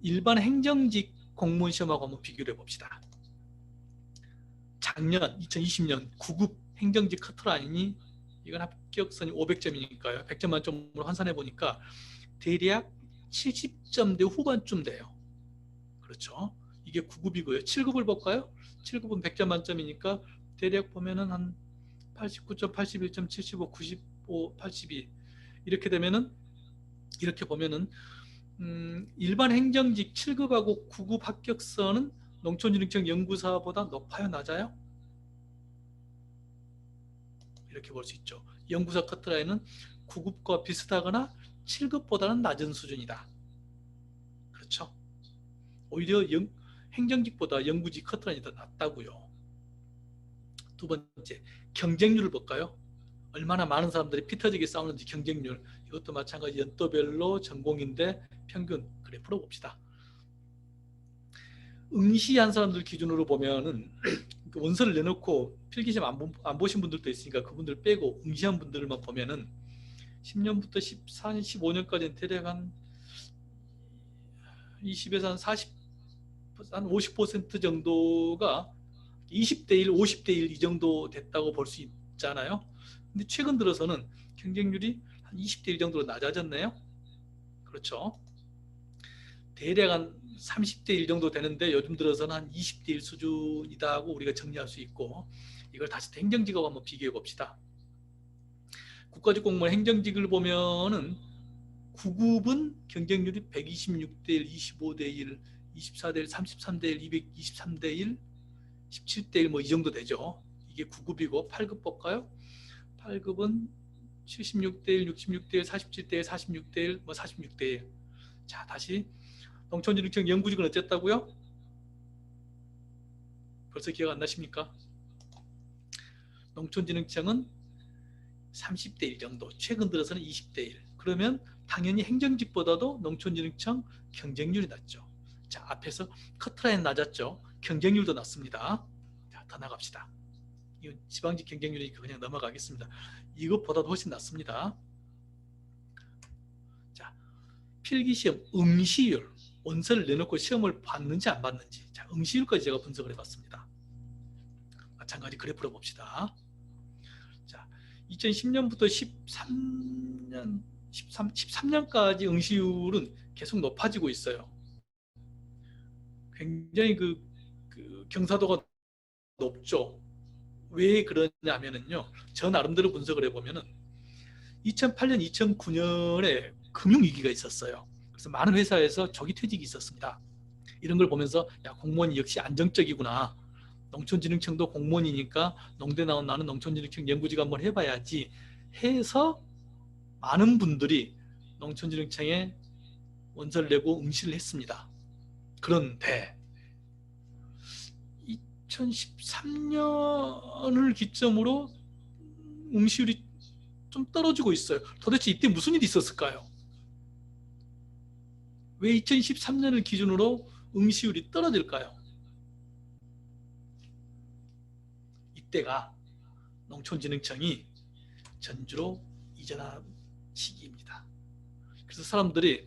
일반 행정직 공무원 시험하고 한번 비교를 해봅시다. 작년 2020년 9급 행정직 커트라인이 이건 합격선이 500점이니까요. 100점 만점으로 환산해 보니까 대략 70점대 후반쯤 돼요. 그렇죠. 이게 9급이고요. 7급을 볼까요? 7급은 100점 만점이니까 대략 보면은 한 89점, 81점, 75, 95, 82 이렇게 되면은 이렇게 보면은 일반 행정직 7급하고 9급 합격선은 농촌진흥청 연구사보다 높아요, 낮아요? 이렇게 볼 수 있죠. 연구사 커트라인은 9급과 비슷하거나 7급보다는 낮은 수준이다. 그렇죠. 오히려 행정직보다 연구직 커트라인이 더 낮다고요. 두 번째, 경쟁률을 볼까요? 얼마나 많은 사람들이 피 터지게 싸우는지 경쟁률. 이것도 마찬가지 연도별로 전공인데 평균 그래프로 봅시다. 응시한 사람들 기준으로 보면은 원서를 내놓고 필기시험 안 보신 분들도 있으니까 그분들 빼고 응시한 분들만 보면은 10년부터 14년, 15년까지는 대략 한 20에서 한 40, 한 50% 정도가 20대 1, 50대 1 이 정도 됐다고 볼 수 있잖아요. 근데 최근 들어서는 경쟁률이 한 20대 1 정도로 낮아졌네요. 그렇죠. 대략 한 30대 1 정도 되는데 요즘 들어서는 한 20대 1 수준이다 하고 우리가 정리할 수 있고, 이걸 다시 행정직하고 한번 비교해 봅시다. 국가직 공무원 행정직을 보면은 9급은 경쟁률이 126대 1, 25대 1, 24대 1, 33대 1, 223대 1, 17대 1 뭐 이 정도 되죠. 이게 9급이고 8급 볼까요? 8급은 76대 1, 66대 1, 47대 1, 46대 1, 뭐 46대 1. 자, 다시 농촌진흥청 연구직은 어쨌다고요? 벌써 기억 안 나십니까? 농촌진흥청은 30대 1 정도, 최근 들어서는 20대 1. 그러면 당연히 행정직보다도 농촌진흥청 경쟁률이 낮죠. 자, 앞에서 커트라인 낮았죠. 경쟁률도 낮습니다. 자, 더 나갑시다. 이 지방직 경쟁률이니까 그냥 넘어가겠습니다. 이것보다도 훨씬 낮습니다. 자, 필기시험 응시율, 원서를 내놓고 시험을 봤는지 안 봤는지. 자, 응시율까지 제가 분석을 해봤습니다. 마찬가지 그래프로 봅시다. 자, 2010년부터 13년까지 응시율은 계속 높아지고 있어요. 굉장히 그 경사도가 높죠. 왜 그러냐면은요, 저 나름대로 분석을 해보면은 2008년, 2009년에 금융위기가 있었어요. 그래서 많은 회사에서 조기 퇴직이 있었습니다. 이런 걸 보면서 야, 공무원이 역시 안정적이구나. 농촌진흥청도 공무원이니까 농대 나온 나는 농촌진흥청 연구직 한번 해봐야지 해서 많은 분들이 농촌진흥청에 원서를 내고 응시를 했습니다. 그런데 2013년을 기점으로 응시율이 좀 떨어지고 있어요. 도대체 이때 무슨 일이 있었을까요? 왜 2013년을 기준으로 응시율이 떨어질까요? 이때가 농촌진흥청이 전주로 이전한 시기입니다. 그래서 사람들이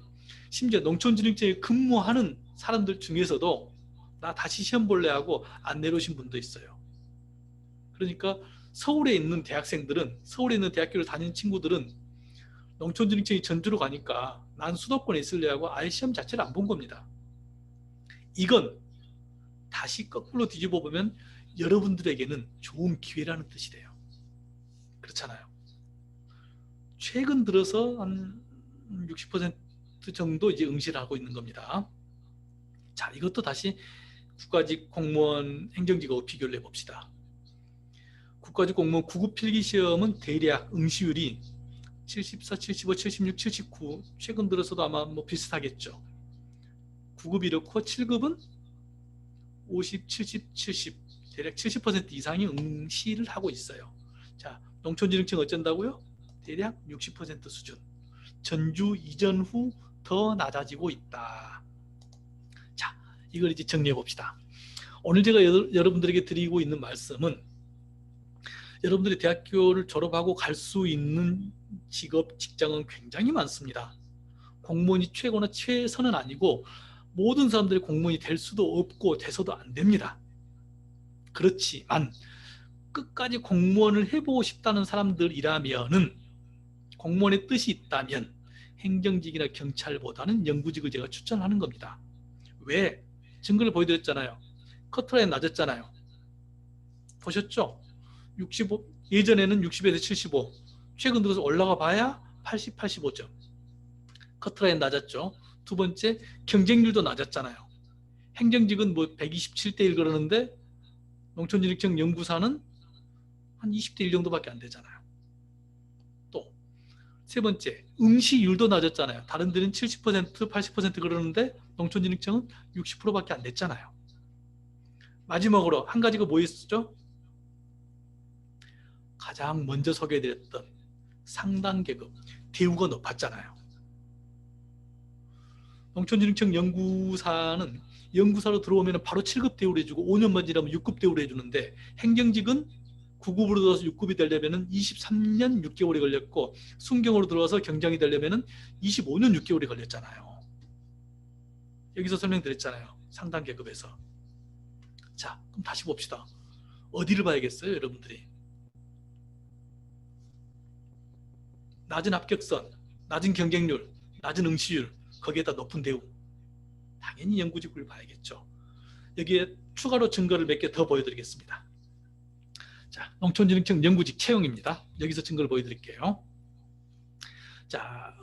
심지어 농촌진흥청에 근무하는 사람들 중에서도 나 다시 시험 볼래 하고 안 내려오신 분도 있어요. 그러니까 서울에 있는 대학생들은, 서울에 있는 대학교를 다니는 친구들은 농촌진흥청이 전주로 가니까 난 수도권에 있을래 하고 아예 시험 자체를 안 본 겁니다. 이건 다시 거꾸로 뒤집어 보면 여러분들에게는 좋은 기회라는 뜻이 돼요. 그렇잖아요. 최근 들어서 한 60% 정도 이제 응시를 하고 있는 겁니다. 자, 이것도 다시 국가직 공무원 행정직하고 비교를 해봅시다. 국가직 공무원 9급 필기시험은 대략 응시율이 74, 75, 76, 79 최근 들어서도 아마 뭐 비슷하겠죠. 9급이 이렇고 7급은 50, 70, 70 대략 70% 이상이 응시를 하고 있어요. 자, 농촌진흥청 어쩐다고요? 대략 60% 수준. 전주 이전 후 더 낮아지고 있다. 자, 이걸 이제 정리해 봅시다. 오늘 제가 여러분들에게 드리고 있는 말씀은 여러분들이 대학교를 졸업하고 갈 수 있는 직업, 직장은 굉장히 많습니다. 공무원이 최고나 최선은 아니고 모든 사람들이 공무원이 될 수도 없고 돼서도 안 됩니다. 그렇지만 끝까지 공무원을 해보고 싶다는 사람들이라면은, 공무원의 뜻이 있다면 행정직이나 경찰보다는 연구직을 제가 추천하는 겁니다. 왜? 증거를 보여드렸잖아요. 커트라인 낮았잖아요. 보셨죠? 65, 예전에는 60에서 75, 최근 들어서 올라가 봐야 80, 85점. 커트라인 낮았죠. 두 번째, 경쟁률도 낮았잖아요. 행정직은 뭐 127대 1 그러는데 농촌진흥청 연구사는 한 20대 1 정도밖에 안 되잖아요. 또 세 번째, 응시율도 낮았잖아요. 다른 데는 70%, 80% 그러는데 농촌진흥청은 60%밖에 안 됐잖아요. 마지막으로 한 가지가 뭐였죠? 가장 먼저 소개해드렸던 상당 계급, 대우가 높았잖아요. 농촌진흥청 연구사는 연구사로 들어오면 바로 7급 대우를 해주고 5년만 지나면 6급 대우를 해주는데, 행정직은 9급으로 들어와서 6급이 되려면 23년 6개월이 걸렸고, 순경으로 들어와서 경장이 되려면 25년 6개월이 걸렸잖아요. 여기서 설명드렸잖아요. 상당 계급에서. 자, 그럼 다시 봅시다. 어디를 봐야겠어요, 여러분들이? 낮은 합격선, 낮은 경쟁률, 낮은 응시율, 거기에다 높은 대우. 당연히 연구직을 봐야겠죠. 여기에 추가로 증거를 몇 개 더 보여드리겠습니다. 자, 농촌진흥청 연구직 채용입니다. 여기서 증거를 보여드릴게요. 자,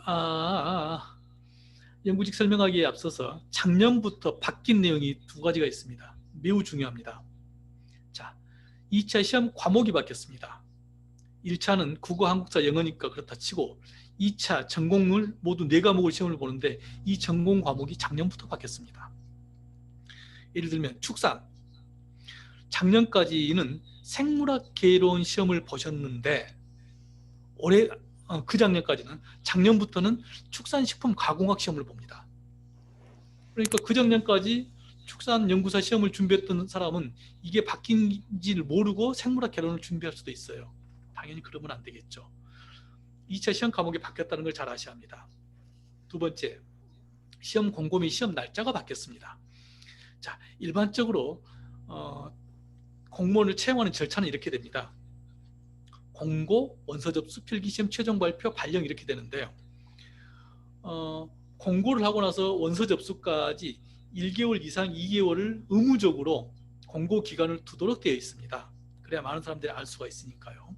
연구직 설명하기에 앞서서 작년부터 바뀐 내용이 두 가지가 있습니다. 매우 중요합니다. 자, 2차 시험 과목이 바뀌었습니다. 1차는 국어, 한국사, 영어니까 그렇다 치고 2차 전공을 모두 4과목을 시험을 보는데 이 전공 과목이 작년부터 바뀌었습니다. 예를 들면 축산, 작년까지는 생물학 개론 시험을 보셨는데 올해 그 작년까지는, 작년부터는 축산식품 가공학 시험을 봅니다. 그러니까 그 작년까지 축산연구사 시험을 준비했던 사람은 이게 바뀐지를 모르고 생물학 개론을 준비할 수도 있어요. 당연히 그러면 안 되겠죠. 2차 시험 과목이 바뀌었다는 걸 잘 아셔야 합니다. 두 번째, 시험 공고 및 시험 날짜가 바뀌었습니다. 자, 일반적으로 공무원을 채용하는 절차는 이렇게 됩니다. 공고, 원서 접수, 필기시험, 최종 발표, 발령 이렇게 되는데요. 공고를 하고 나서 원서 접수까지 1개월 이상 2개월을 의무적으로 공고 기간을 두도록 되어 있습니다. 그래야 많은 사람들이 알 수가 있으니까요.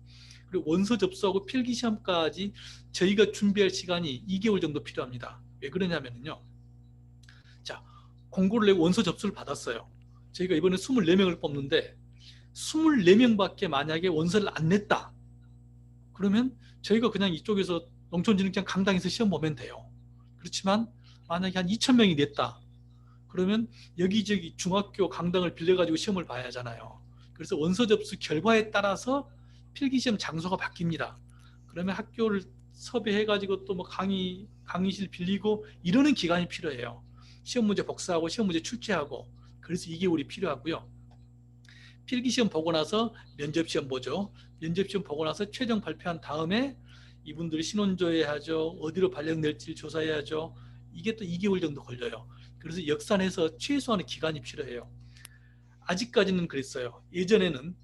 그리고 원서 접수하고 필기시험까지 저희가 준비할 시간이 2개월 정도 필요합니다. 왜 그러냐면요. 자, 공고를 내고 원서 접수를 받았어요. 저희가 이번에 24명을 뽑는데 24명밖에 만약에 원서를 안 냈다. 그러면 저희가 그냥 이쪽에서 농촌진흥청 강당에서 시험 보면 돼요. 그렇지만 만약에 한 2,000명이 냈다. 그러면 여기저기 중학교 강당을 빌려가지고 시험을 봐야 하잖아요. 그래서 원서 접수 결과에 따라서 필기시험 장소가 바뀝니다. 그러면 학교를 섭외해가지고 또 뭐 강의실 빌리고 이러는 기간이 필요해요. 시험 문제 복사하고 시험 문제 출제하고. 그래서 2개월이 필요하고요. 필기시험 보고 나서 면접시험 보죠. 면접시험 보고 나서 최종 발표한 다음에 이분들이 신원조회하죠. 어디로 발령될지 조사해야죠. 이게 또 2개월 정도 걸려요. 그래서 역산해서 최소한의 기간이 필요해요. 아직까지는 그랬어요. 예전에는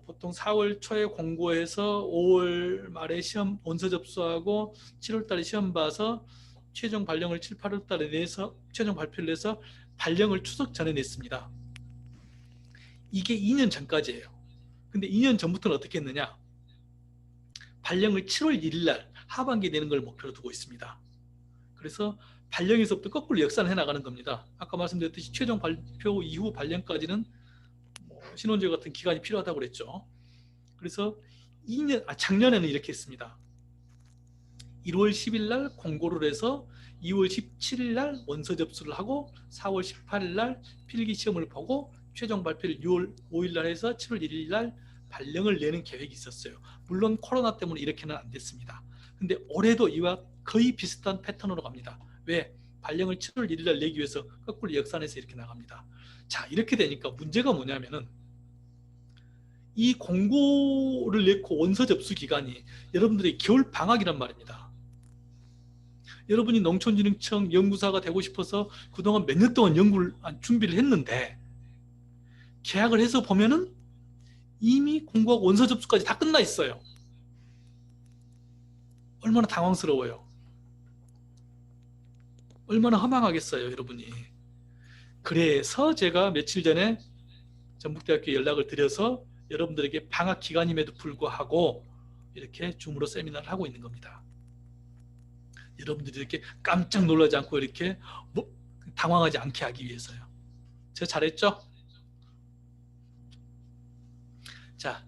보통 4월 초에 공고해서 5월 말에 시험 원서 접수하고 7월 달에 시험 봐서 최종 발령을 7, 8월 달에 내서 최종 발표를 내서 발령을 추석 전에 냈습니다. 이게 2년 전까지예요. 근데 2년 전부터는 어떻게 했느냐? 발령을 7월 1일 날 하반기에 내는 걸 목표로 두고 있습니다. 그래서 발령에서부터 거꾸로 역산해 나가는 겁니다. 아까 말씀드렸듯이 최종 발표 이후 발령까지는 신혼제 같은 기간이 필요하다고 그랬죠. 그래서 작년에는 이렇게 했습니다. 1월 10일 날 공고를 해서 2월 17일 날 원서 접수를 하고 4월 18일 날 필기 시험을 보고 최종 발표를 6월 5일 날 해서 7월 1일 날 발령을 내는 계획이 있었어요. 물론 코로나 때문에 이렇게는 안 됐습니다. 근데 올해도 이와 거의 비슷한 패턴으로 갑니다. 왜? 발령을 7월 1일 날 내기 위해서 거꾸로 역산해서 이렇게 나갑니다. 자, 이렇게 되니까 문제가 뭐냐면은 이 공고를 내고 원서 접수 기간이 여러분들의 겨울 방학이란 말입니다. 여러분이 농촌진흥청 연구사가 되고 싶어서 그동안 몇 년 동안 연구를 준비를 했는데 계약을 해서 보면은 이미 공고하고 원서 접수까지 다 끝나 있어요. 얼마나 당황스러워요. 얼마나 허망하겠어요, 여러분이. 그래서 제가 며칠 전에 전북대학교에 연락을 드려서 여러분들에게 방학 기간임에도 불구하고 이렇게 줌으로 세미나를 하고 있는 겁니다. 여러분들이 이렇게 깜짝 놀라지 않고 이렇게 당황하지 않게 하기 위해서요. 제가 잘했죠? 자,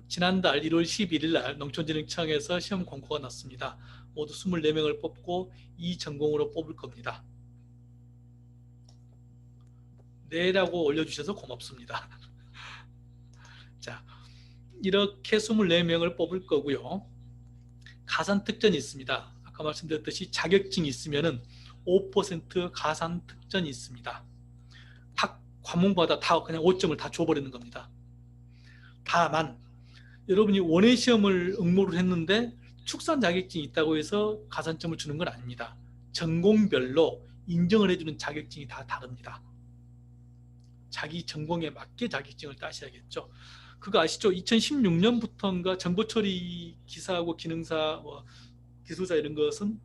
지난달 1월 11일 날 농촌진흥청에서 시험 공고가 났습니다. 모두 24명을 뽑고 이 전공으로 뽑을 겁니다. 네라고 올려주셔서 고맙습니다. 자, 이렇게 24명을 뽑을 거고요. 가산 특전이 있습니다. 아까 말씀드렸듯이 자격증이 있으면은 5% 가산 특전이 있습니다. 각 과목마다 다 그냥 5점을 다 줘버리는 겁니다. 다만 여러분이 원회 시험을 응모를 했는데 축산 자격증이 있다고 해서 가산점을 주는 건 아닙니다. 전공별로 인정을 해주는 자격증이 다 다릅니다. 자기 전공에 맞게 자격증을 따셔야겠죠. 그거 아시죠? 2016년부터인가 정보처리 기사하고 기능사, 기술사 이런 것은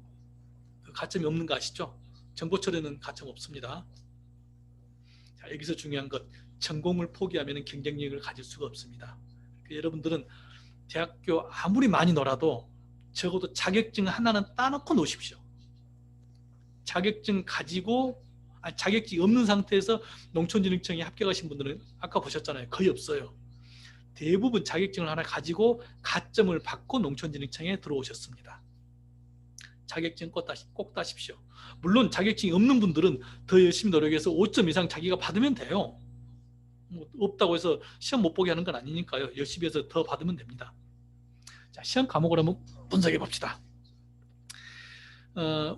가점이 없는 거 아시죠? 정보처리는 가점 없습니다. 자, 여기서 중요한 것, 전공을 포기하면 경쟁력을 가질 수가 없습니다. 여러분들은 대학교 아무리 많이 놀아도 적어도 자격증 하나는 따놓고 놓으십시오. 자격증 가지고 자격증이 없는 상태에서 농촌진흥청에 합격하신 분들은 아까 보셨잖아요. 거의 없어요. 대부분 자격증을 하나 가지고 가점을 받고 농촌진흥청에 들어오셨습니다. 자격증 꼭 따십시오. 물론 자격증이 없는 분들은 더 열심히 노력해서 5점 이상 자기가 받으면 돼요. 없다고 해서 시험 못 보게 하는 건 아니니까요. 열심히 해서 더 받으면 됩니다. 자, 시험 과목을 한번 분석해 봅시다.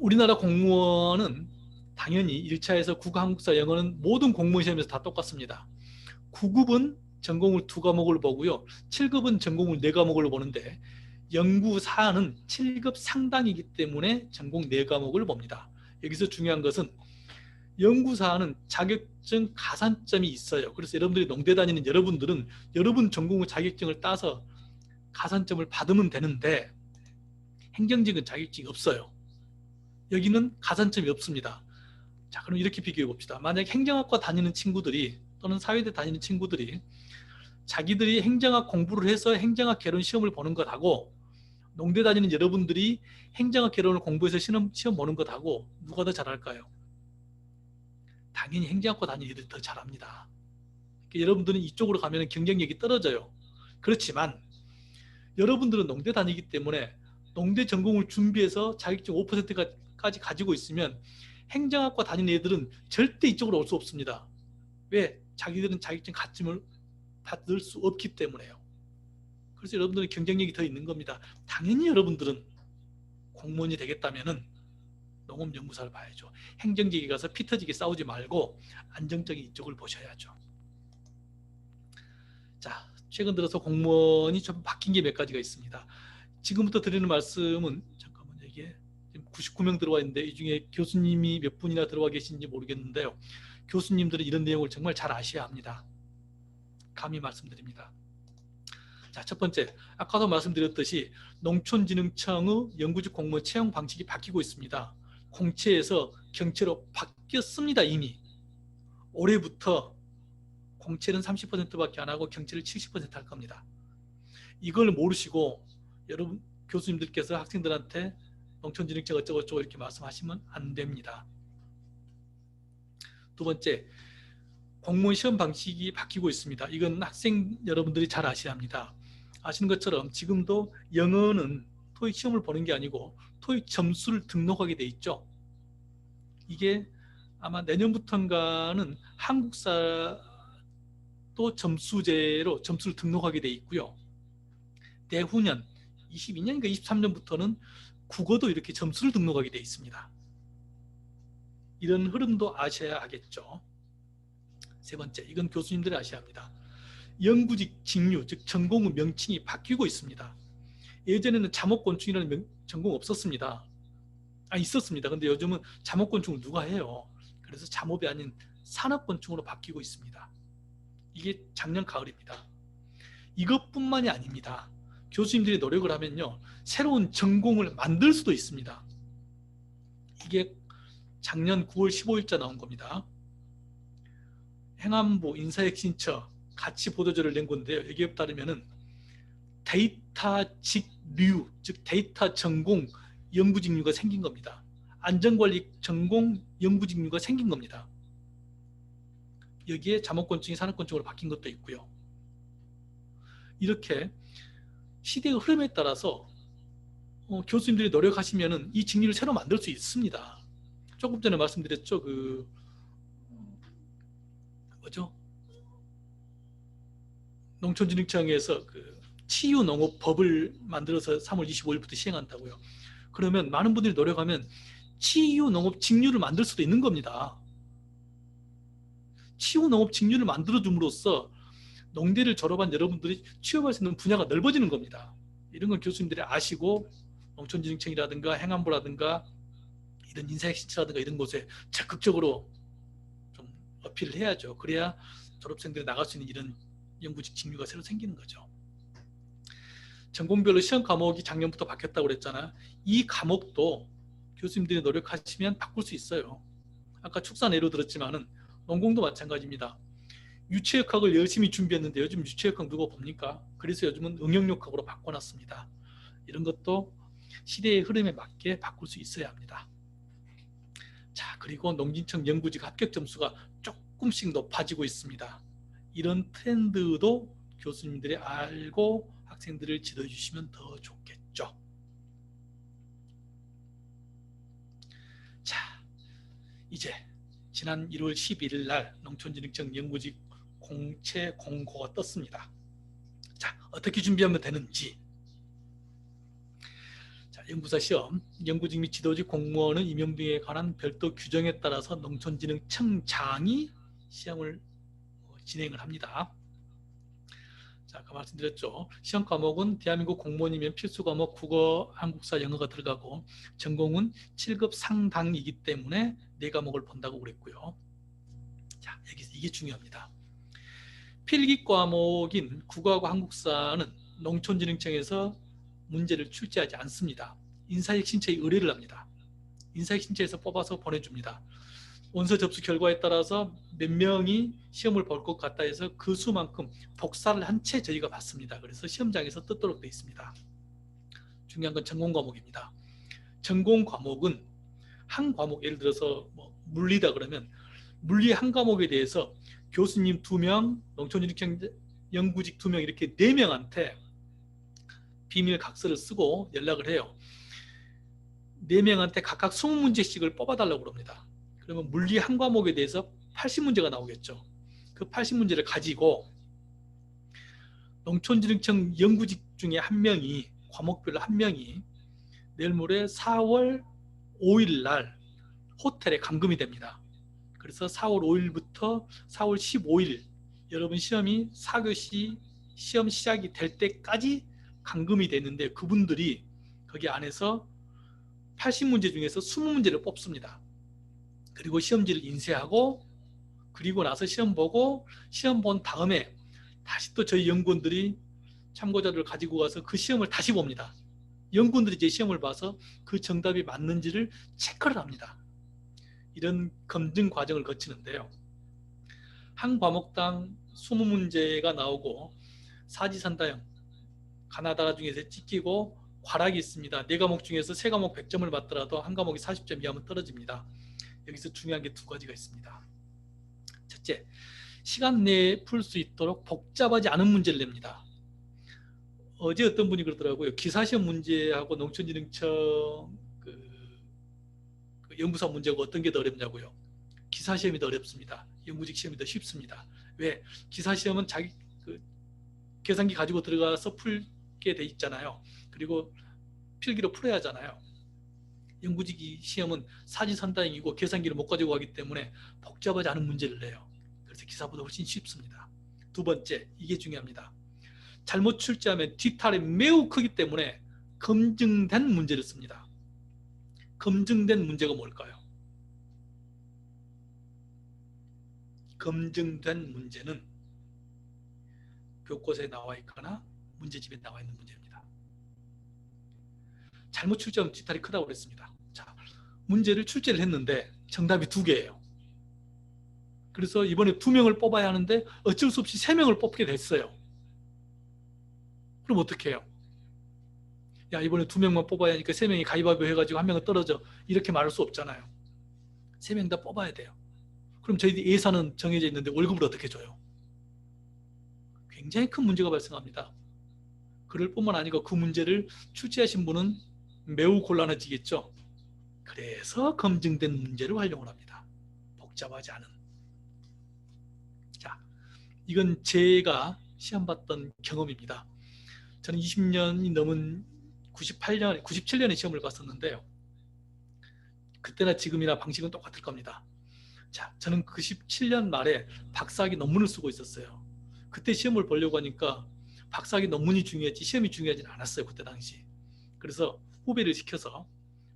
우리나라 공무원은 당연히 1차에서 국어, 한국사, 영어는 모든 공무원 시험에서 다 똑같습니다. 9급은 전공을 2과목을 보고요. 7급은 전공을 4과목을 보는데 연구사는 7급 상당이기 때문에 전공 4과목을 봅니다. 여기서 중요한 것은 연구사는 자격증 가산점이 있어요. 그래서 여러분들이 농대 다니는 여러분들은 여러분 전공의 자격증을 따서 가산점을 받으면 되는데 행정직은 자격증이 없어요. 여기는 가산점이 없습니다. 자, 그럼 이렇게 비교해 봅시다. 만약 행정학과 다니는 친구들이 또는 사회대 다니는 친구들이 자기들이 행정학 공부를 해서 행정학 개론 시험을 보는 것하고 농대 다니는 여러분들이 행정학 개론을 공부해서 시험 보는 것하고 누가 더 잘할까요? 당연히 행정학과 다니는 애들이 더 잘합니다. 그러니까 여러분들은 이쪽으로 가면 경쟁력이 떨어져요. 그렇지만 여러분들은 농대 다니기 때문에 농대 전공을 준비해서 자격증 5%까지 가지고 있으면 행정학과 다니는 애들은 절대 이쪽으로 올 수 없습니다. 왜? 자기들은 자격증 가점을 받을 수 없기 때문에요. 그래서 여러분들은 경쟁력이 더 있는 겁니다. 당연히 여러분들은 공무원이 되겠다면은 농업연구사를 봐야죠. 행정직에 가서 피 터지게 싸우지 말고 안정적인 이쪽을 보셔야죠. 자, 최근 들어서 공무원이 좀 바뀐 게 몇 가지가 있습니다. 지금부터 드리는 말씀은 잠깐만요. 이게 99명 들어와 있는데 이 중에 교수님이 몇 분이나 들어와 계신지 모르겠는데요. 교수님들은 이런 내용을 정말 잘 아셔야 합니다. 감히 말씀드립니다. 자, 첫 번째, 아까도 말씀드렸듯이 농촌진흥청의 영구직 공무원 채용 방식이 바뀌고 있습니다. 공채에서 경채로 바뀌었습니다. 이미 올해부터 공채는 30%밖에 안 하고 경채를 70% 할 겁니다. 이걸 모르시고 여러분 교수님들께서 학생들한테 농촌진흥청 어쩌고저쩌고 이렇게 말씀하시면 안 됩니다. 두 번째, 공무원 시험 방식이 바뀌고 있습니다. 이건 학생 여러분들이 잘 아셔야 합니다. 아시는 것처럼 지금도 영어는 토익 시험을 보는 게 아니고 토익 점수를 등록하게 돼 있죠. 이게 아마 내년부터인가는 한국사도 점수제로 점수를 등록하게 돼 있고요. 내후년 22년인가 23년부터는 국어도 이렇게 점수를 등록하게 돼 있습니다. 이런 흐름도 아셔야 하겠죠. 세 번째, 이건 교수님들이 아셔야 합니다. 영구직 직류, 즉 전공의 명칭이 바뀌고 있습니다. 예전에는 잠업곤충이라는 전공 없었습니다. 있었습니다. 근데 요즘은 잠업곤충을 누가 해요? 그래서 잠업이 아닌 산업곤충으로 바뀌고 있습니다. 이게 작년 가을입니다. 이것뿐만이 아닙니다. 교수님들이 노력을 하면요, 새로운 전공을 만들 수도 있습니다. 이게 작년 9월 15일자 나온 겁니다. 행안부 인사혁신처 같이 보도자료를 낸 건데요. 여기에 따르면은 데이터 직류, 즉 데이터 전공 연구직류가 생긴 겁니다. 안전관리 전공 연구직류가 생긴 겁니다. 여기에 잠업곤충이 산업곤충으로 바뀐 것도 있고요. 이렇게 시대의 흐름에 따라서 교수님들이 노력하시면은 이 직류를 새로 만들 수 있습니다. 조금 전에 말씀드렸죠. 농촌진흥청에서 치유농업법을 만들어서 3월 25일부터 시행한다고요. 그러면 많은 분들이 노력하면 치유농업 직류를 만들 수도 있는 겁니다. 치유농업 직류를 만들어줌으로써 농대를 졸업한 여러분들이 취업할 수 있는 분야가 넓어지는 겁니다. 이런 건 교수님들이 아시고 농촌진흥청이라든가 행안부라든가 이런 인사혁신처라든가 이런 곳에 적극적으로 좀 어필을 해야죠. 그래야 졸업생들이 나갈 수 있는 이런 연구직 직류가 새로 생기는 거죠. 전공별로 시험 과목이 작년부터 바뀌었다고 그랬잖아요. 이 과목도 교수님들이 노력하시면 바꿀 수 있어요. 아까 축산 예로 들었지만은 농공도 마찬가지입니다. 유체역학을 열심히 준비했는데 요즘 유체역학 누가 봅니까? 그래서 요즘은 응용역학으로 바꿔놨습니다. 이런 것도 시대의 흐름에 맞게 바꿀 수 있어야 합니다. 자, 그리고 농진청 연구직 합격 점수가 조금씩 높아지고 있습니다. 이런 트렌드도 교수님들이 알고 학생들을 지도해 주시면 더 좋겠죠. 자, 이제 지난 1월 11일 날 농촌진흥청 연구직 공채 공고가 떴습니다. 자, 어떻게 준비하면 되는지. 자, 연구사 시험, 연구직 및 지도직 공무원의 임용 등에 관한 별도 규정에 따라서 농촌진흥청장이 시험을 진행을 합니다. 자, 아까 말씀드렸죠. 시험 과목은 대한민국 공무원이면 필수 과목 국어, 한국사, 영어가 들어가고 전공은 7급 상당이기 때문에 4과목을 본다고 그랬고요. 자, 여기서 이게 중요합니다. 필기 과목인 국어하고 한국사는 농촌진흥청에서 문제를 출제하지 않습니다. 인사혁신처에 의뢰를 합니다. 인사혁신처에서 뽑아서 보내줍니다. 원서 접수 결과에 따라서 몇 명이 시험을 볼 것 같다 해서 그 수만큼 복사를 한 채 저희가 받습니다. 그래서 시험장에서 뜯도록 되어 있습니다. 중요한 건 전공 과목입니다. 전공 과목은 한 과목, 예를 들어서 물리다 그러면 물리 한 과목에 대해서 교수님 2명, 농촌진흥청 연구직 2명 이렇게 4명한테 비밀 각서를 쓰고 연락을 해요. 4명한테 각각 20문제씩을 뽑아달라고 그럽니다. 그러면 물리 한 과목에 대해서 80문제가 나오겠죠. 그 80문제를 가지고 농촌진흥청 연구직 중에 한 명이, 과목별로 한 명이 내일 모레 4월 5일 날 호텔에 감금이 됩니다. 그래서 4월 5일부터 4월 15일 여러분 시험이 4교시 시험 시작이 될 때까지 감금이 됐는데 그분들이 거기 안에서 80문제 중에서 20문제를 뽑습니다. 그리고 시험지를 인쇄하고 그리고 나서 시험 보고 시험 본 다음에 다시 또 저희 연구원들이 참고자료를 가지고 가서 그 시험을 다시 봅니다. 연구원들이 제 시험을 봐서 그 정답이 맞는지를 체크를 합니다. 이런 검증 과정을 거치는데요. 한 과목당 20문제가 나오고 사지선다형 가나다라 중에서 찍히고 과락이 있습니다. 4과목 중에서 3과목 100점을 받더라도 한 과목이 40점 이하면 떨어집니다. 여기서 중요한 게 2가지가 있습니다. 첫째, 시간 내에 풀 수 있도록 복잡하지 않은 문제를 냅니다. 어제 어떤 분이 그러더라고요. 기사시험 문제하고 농촌진흥청 연구사 문제가 어떤 게 더 어렵냐고요. 기사시험이 더 어렵습니다. 연구직 시험이 더 쉽습니다. 왜? 기사시험은 자기 계산기 가지고 들어가서 풀게 돼 있잖아요. 그리고 필기로 풀어야 하잖아요. 연구직 시험은 사지선다형이고 계산기를 못 가지고 가기 때문에 복잡하지 않은 문제를 내요. 그래서 기사보다 훨씬 쉽습니다. 2번째, 이게 중요합니다. 잘못 출제하면 뒤탈이 매우 크기 때문에 검증된 문제를 씁니다. 검증된 문제가 뭘까요? 검증된 문제는 교과서에 나와 있거나 문제집에 나와 있는 문제입니다. 잘못 출제하면 뒤탈이 크다고 그랬습니다. 자, 문제를 출제를 했는데 정답이 2개예요. 그래서 이번에 2명을 뽑아야 하는데 어쩔 수 없이 3명을 뽑게 됐어요. 그럼 어떻게 해요? 야, 이번에 2명만 뽑아야 하니까 3명이 가위바위보 해가지고 1명은 떨어져. 이렇게 말할 수 없잖아요. 3명 다 뽑아야 돼요. 그럼 저희들이 예산은 정해져 있는데 월급을 어떻게 줘요? 굉장히 큰 문제가 발생합니다. 그럴 뿐만 아니고 그 문제를 출제하신 분은 매우 곤란해지겠죠. 그래서 검증된 문제를 활용을 합니다. 복잡하지 않은. 자, 이건 제가 시험 봤던 경험입니다. 저는 20년이 넘은 97년에 시험을 봤었는데요. 그때나 지금이나 방식은 똑같을 겁니다. 자, 저는 97년 말에 박사학위 논문을 쓰고 있었어요. 그때 시험을 보려고 하니까 박사학위 논문이 중요했지 시험이 중요하지는 않았어요. 그때 당시. 그래서 후배를 시켜서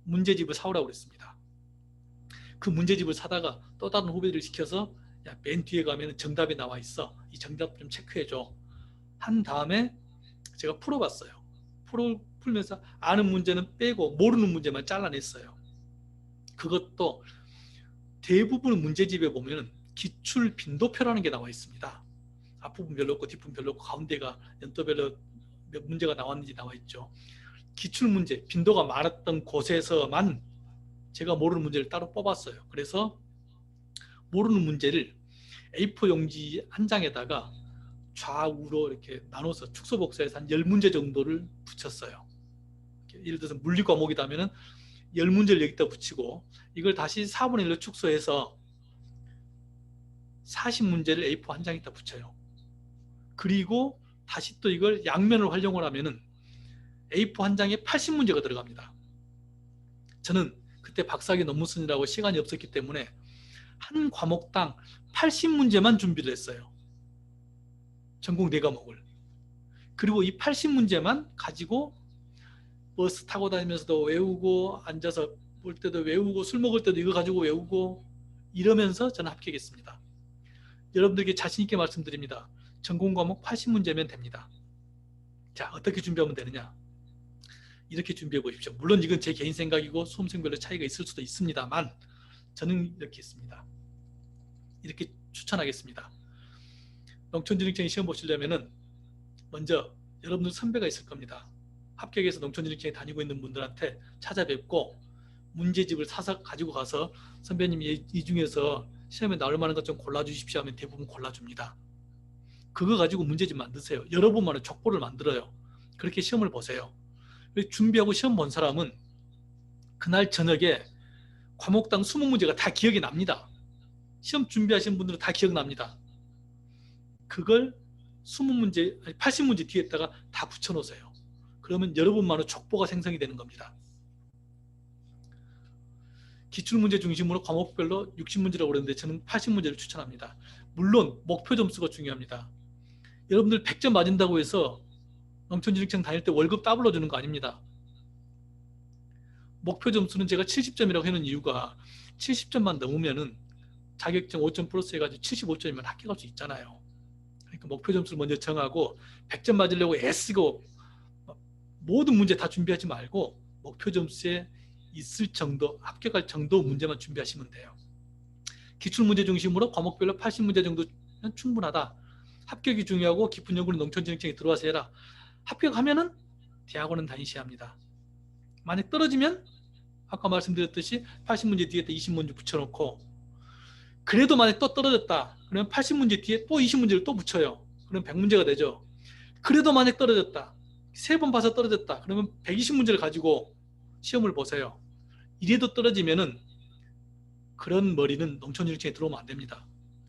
문제집을 사오라고 그랬습니다. 그 문제집을 사다가 또 다른 후배들을 시켜서 야, 맨 뒤에 가면 정답이 나와 있어. 이 정답 좀 체크해줘. 한 다음에 제가 풀어봤어요. 풀면서 아는 문제는 빼고 모르는 문제만 잘라냈어요. 그것도 대부분 문제집에 보면 기출 빈도표라는 게 나와 있습니다. 앞부분 별로 없고 뒷부분 별로 없고 가운데가 연도별로 몇 문제가 나왔는지 나와 있죠. 기출 문제, 빈도가 많았던 곳에서만 제가 모르는 문제를 따로 뽑았어요. 그래서 모르는 문제를 A4 용지 한 장에다가 좌우로 이렇게 나눠서 축소 복사해서 한 10문제 정도를 붙였어요. 예를 들어서 물리 과목이라면 10문제를 여기다 붙이고 이걸 다시 4분의 1로 축소해서 40문제를 A4 한 장에다 붙여요. 그리고 다시 또 이걸 양면을 활용을 하면은 A4 한 장에 80문제가 들어갑니다. 저는 그때 박사학위 논문 쓰느라고 시간이 없었기 때문에 한 과목당 80문제만 준비를 했어요. 전공 4과목을. 그리고 이 80문제만 가지고 버스 타고 다니면서도 외우고 앉아서 볼 때도 외우고 술 먹을 때도 이거 가지고 외우고 이러면서 저는 합격했습니다. 여러분들에게 자신 있게 말씀드립니다. 전공 과목 80문제면 됩니다. 자, 어떻게 준비하면 되느냐? 이렇게 준비해 보십시오. 물론 이건 제 개인 생각이고 수험생별로 차이가 있을 수도 있습니다만 저는 이렇게 했습니다. 이렇게 추천하겠습니다. 농촌진흥청에 시험 보시려면은 먼저 여러분들 선배가 있을 겁니다. 합격해서 농촌진흥청에 다니고 있는 분들한테 찾아뵙고 문제집을 사서 가지고 가서 선배님 이 중에서 시험에 나올 만한 것 좀 골라주십시오 하면 대부분 골라줍니다. 그거 가지고 문제집 만드세요. 여러분만의 족보를 만들어요. 그렇게 시험을 보세요. 준비하고 시험 본 사람은 그날 저녁에 과목당 20문제가 다 기억이 납니다. 시험 준비하신 분들은 다 기억납니다. 그걸 20문제, 아니 80문제 뒤에다가 다 붙여놓으세요. 그러면 여러분만의 족보가 생성이 되는 겁니다. 기출문제 중심으로 과목별로 60문제라고 그랬는데 저는 80문제를 추천합니다. 물론 목표 점수가 중요합니다. 여러분들 100점 맞은다고 해서 농촌진흥청 다닐 때 월급 더블로 주는 거 아닙니다. 목표 점수는 제가 70점이라고 해놓은 이유가 70점만 넘으면은 자격증 5점 플러스 해가지고 75점이면 합격할 수 있잖아요. 그러니까 목표 점수를 먼저 정하고 100점 맞으려고 애쓰고 모든 문제 다 준비하지 말고 목표 점수에 있을 정도, 합격할 정도 문제만 준비하시면 돼요. 기출문제 중심으로 과목별로 80문제 정도면 충분하다. 합격이 중요하고 깊은 연구는 농촌진흥청에 들어와서 해라. 합격하면은 대학원은 다니셔야 합니다. 만약 떨어지면 아까 말씀드렸듯이 80문제 뒤에 또 20문제 붙여놓고, 그래도 만약 또 떨어졌다 그러면 80문제 뒤에 또 20문제를 또 붙여요. 그럼 100문제가 되죠. 그래도 만약 떨어졌다, 3번 봐서 떨어졌다 그러면 120문제를 가지고 시험을 보세요. 이래도 떨어지면은 그런 머리는 농촌진흥청에 들어오면 안 됩니다.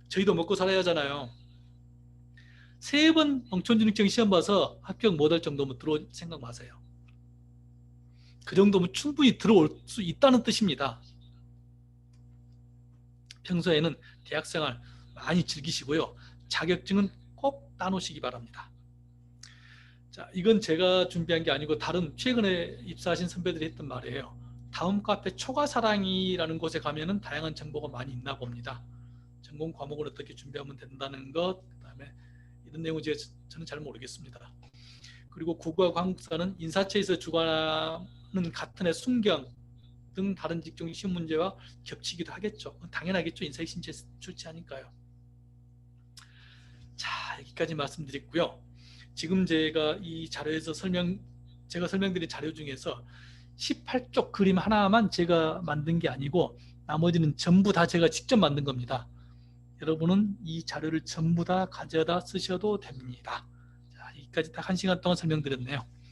저희도 먹고 살아야 하잖아요. 3번 농촌진흥청 시험 봐서 합격 못할 정도면 들어올 생각 마세요. 그 정도면 충분히 들어올 수 있다는 뜻입니다. 평소에는 대학생활 많이 즐기시고요. 자격증은 꼭 따놓으시기 바랍니다. 자, 이건 제가 준비한 게 아니고 다른 최근에 입사하신 선배들이 했던 말이에요. 다음 카페 초가사랑이라는 곳에 가면은 다양한 정보가 많이 있나 봅니다. 전공 과목을 어떻게 준비하면 된다는 것, 그다음에 이런 내용은 저는 잘 모르겠습니다. 그리고 국어와 한국사는 인사처에서 주관하는 같은 해 순경 등 다른 직종 시험 문제와 겹치기도 하겠죠. 당연하겠죠. 인사의 신체 출제하니까요. 자, 여기까지 말씀드렸고요. 지금 제가 이 자료에서 제가 설명드린 자료 중에서 18쪽 그림 하나만 제가 만든 게 아니고 나머지는 전부 다 제가 직접 만든 겁니다. 여러분은 이 자료를 전부 다 가져다 쓰셔도 됩니다. 자, 여기까지 딱 1시간 동안 설명드렸네요.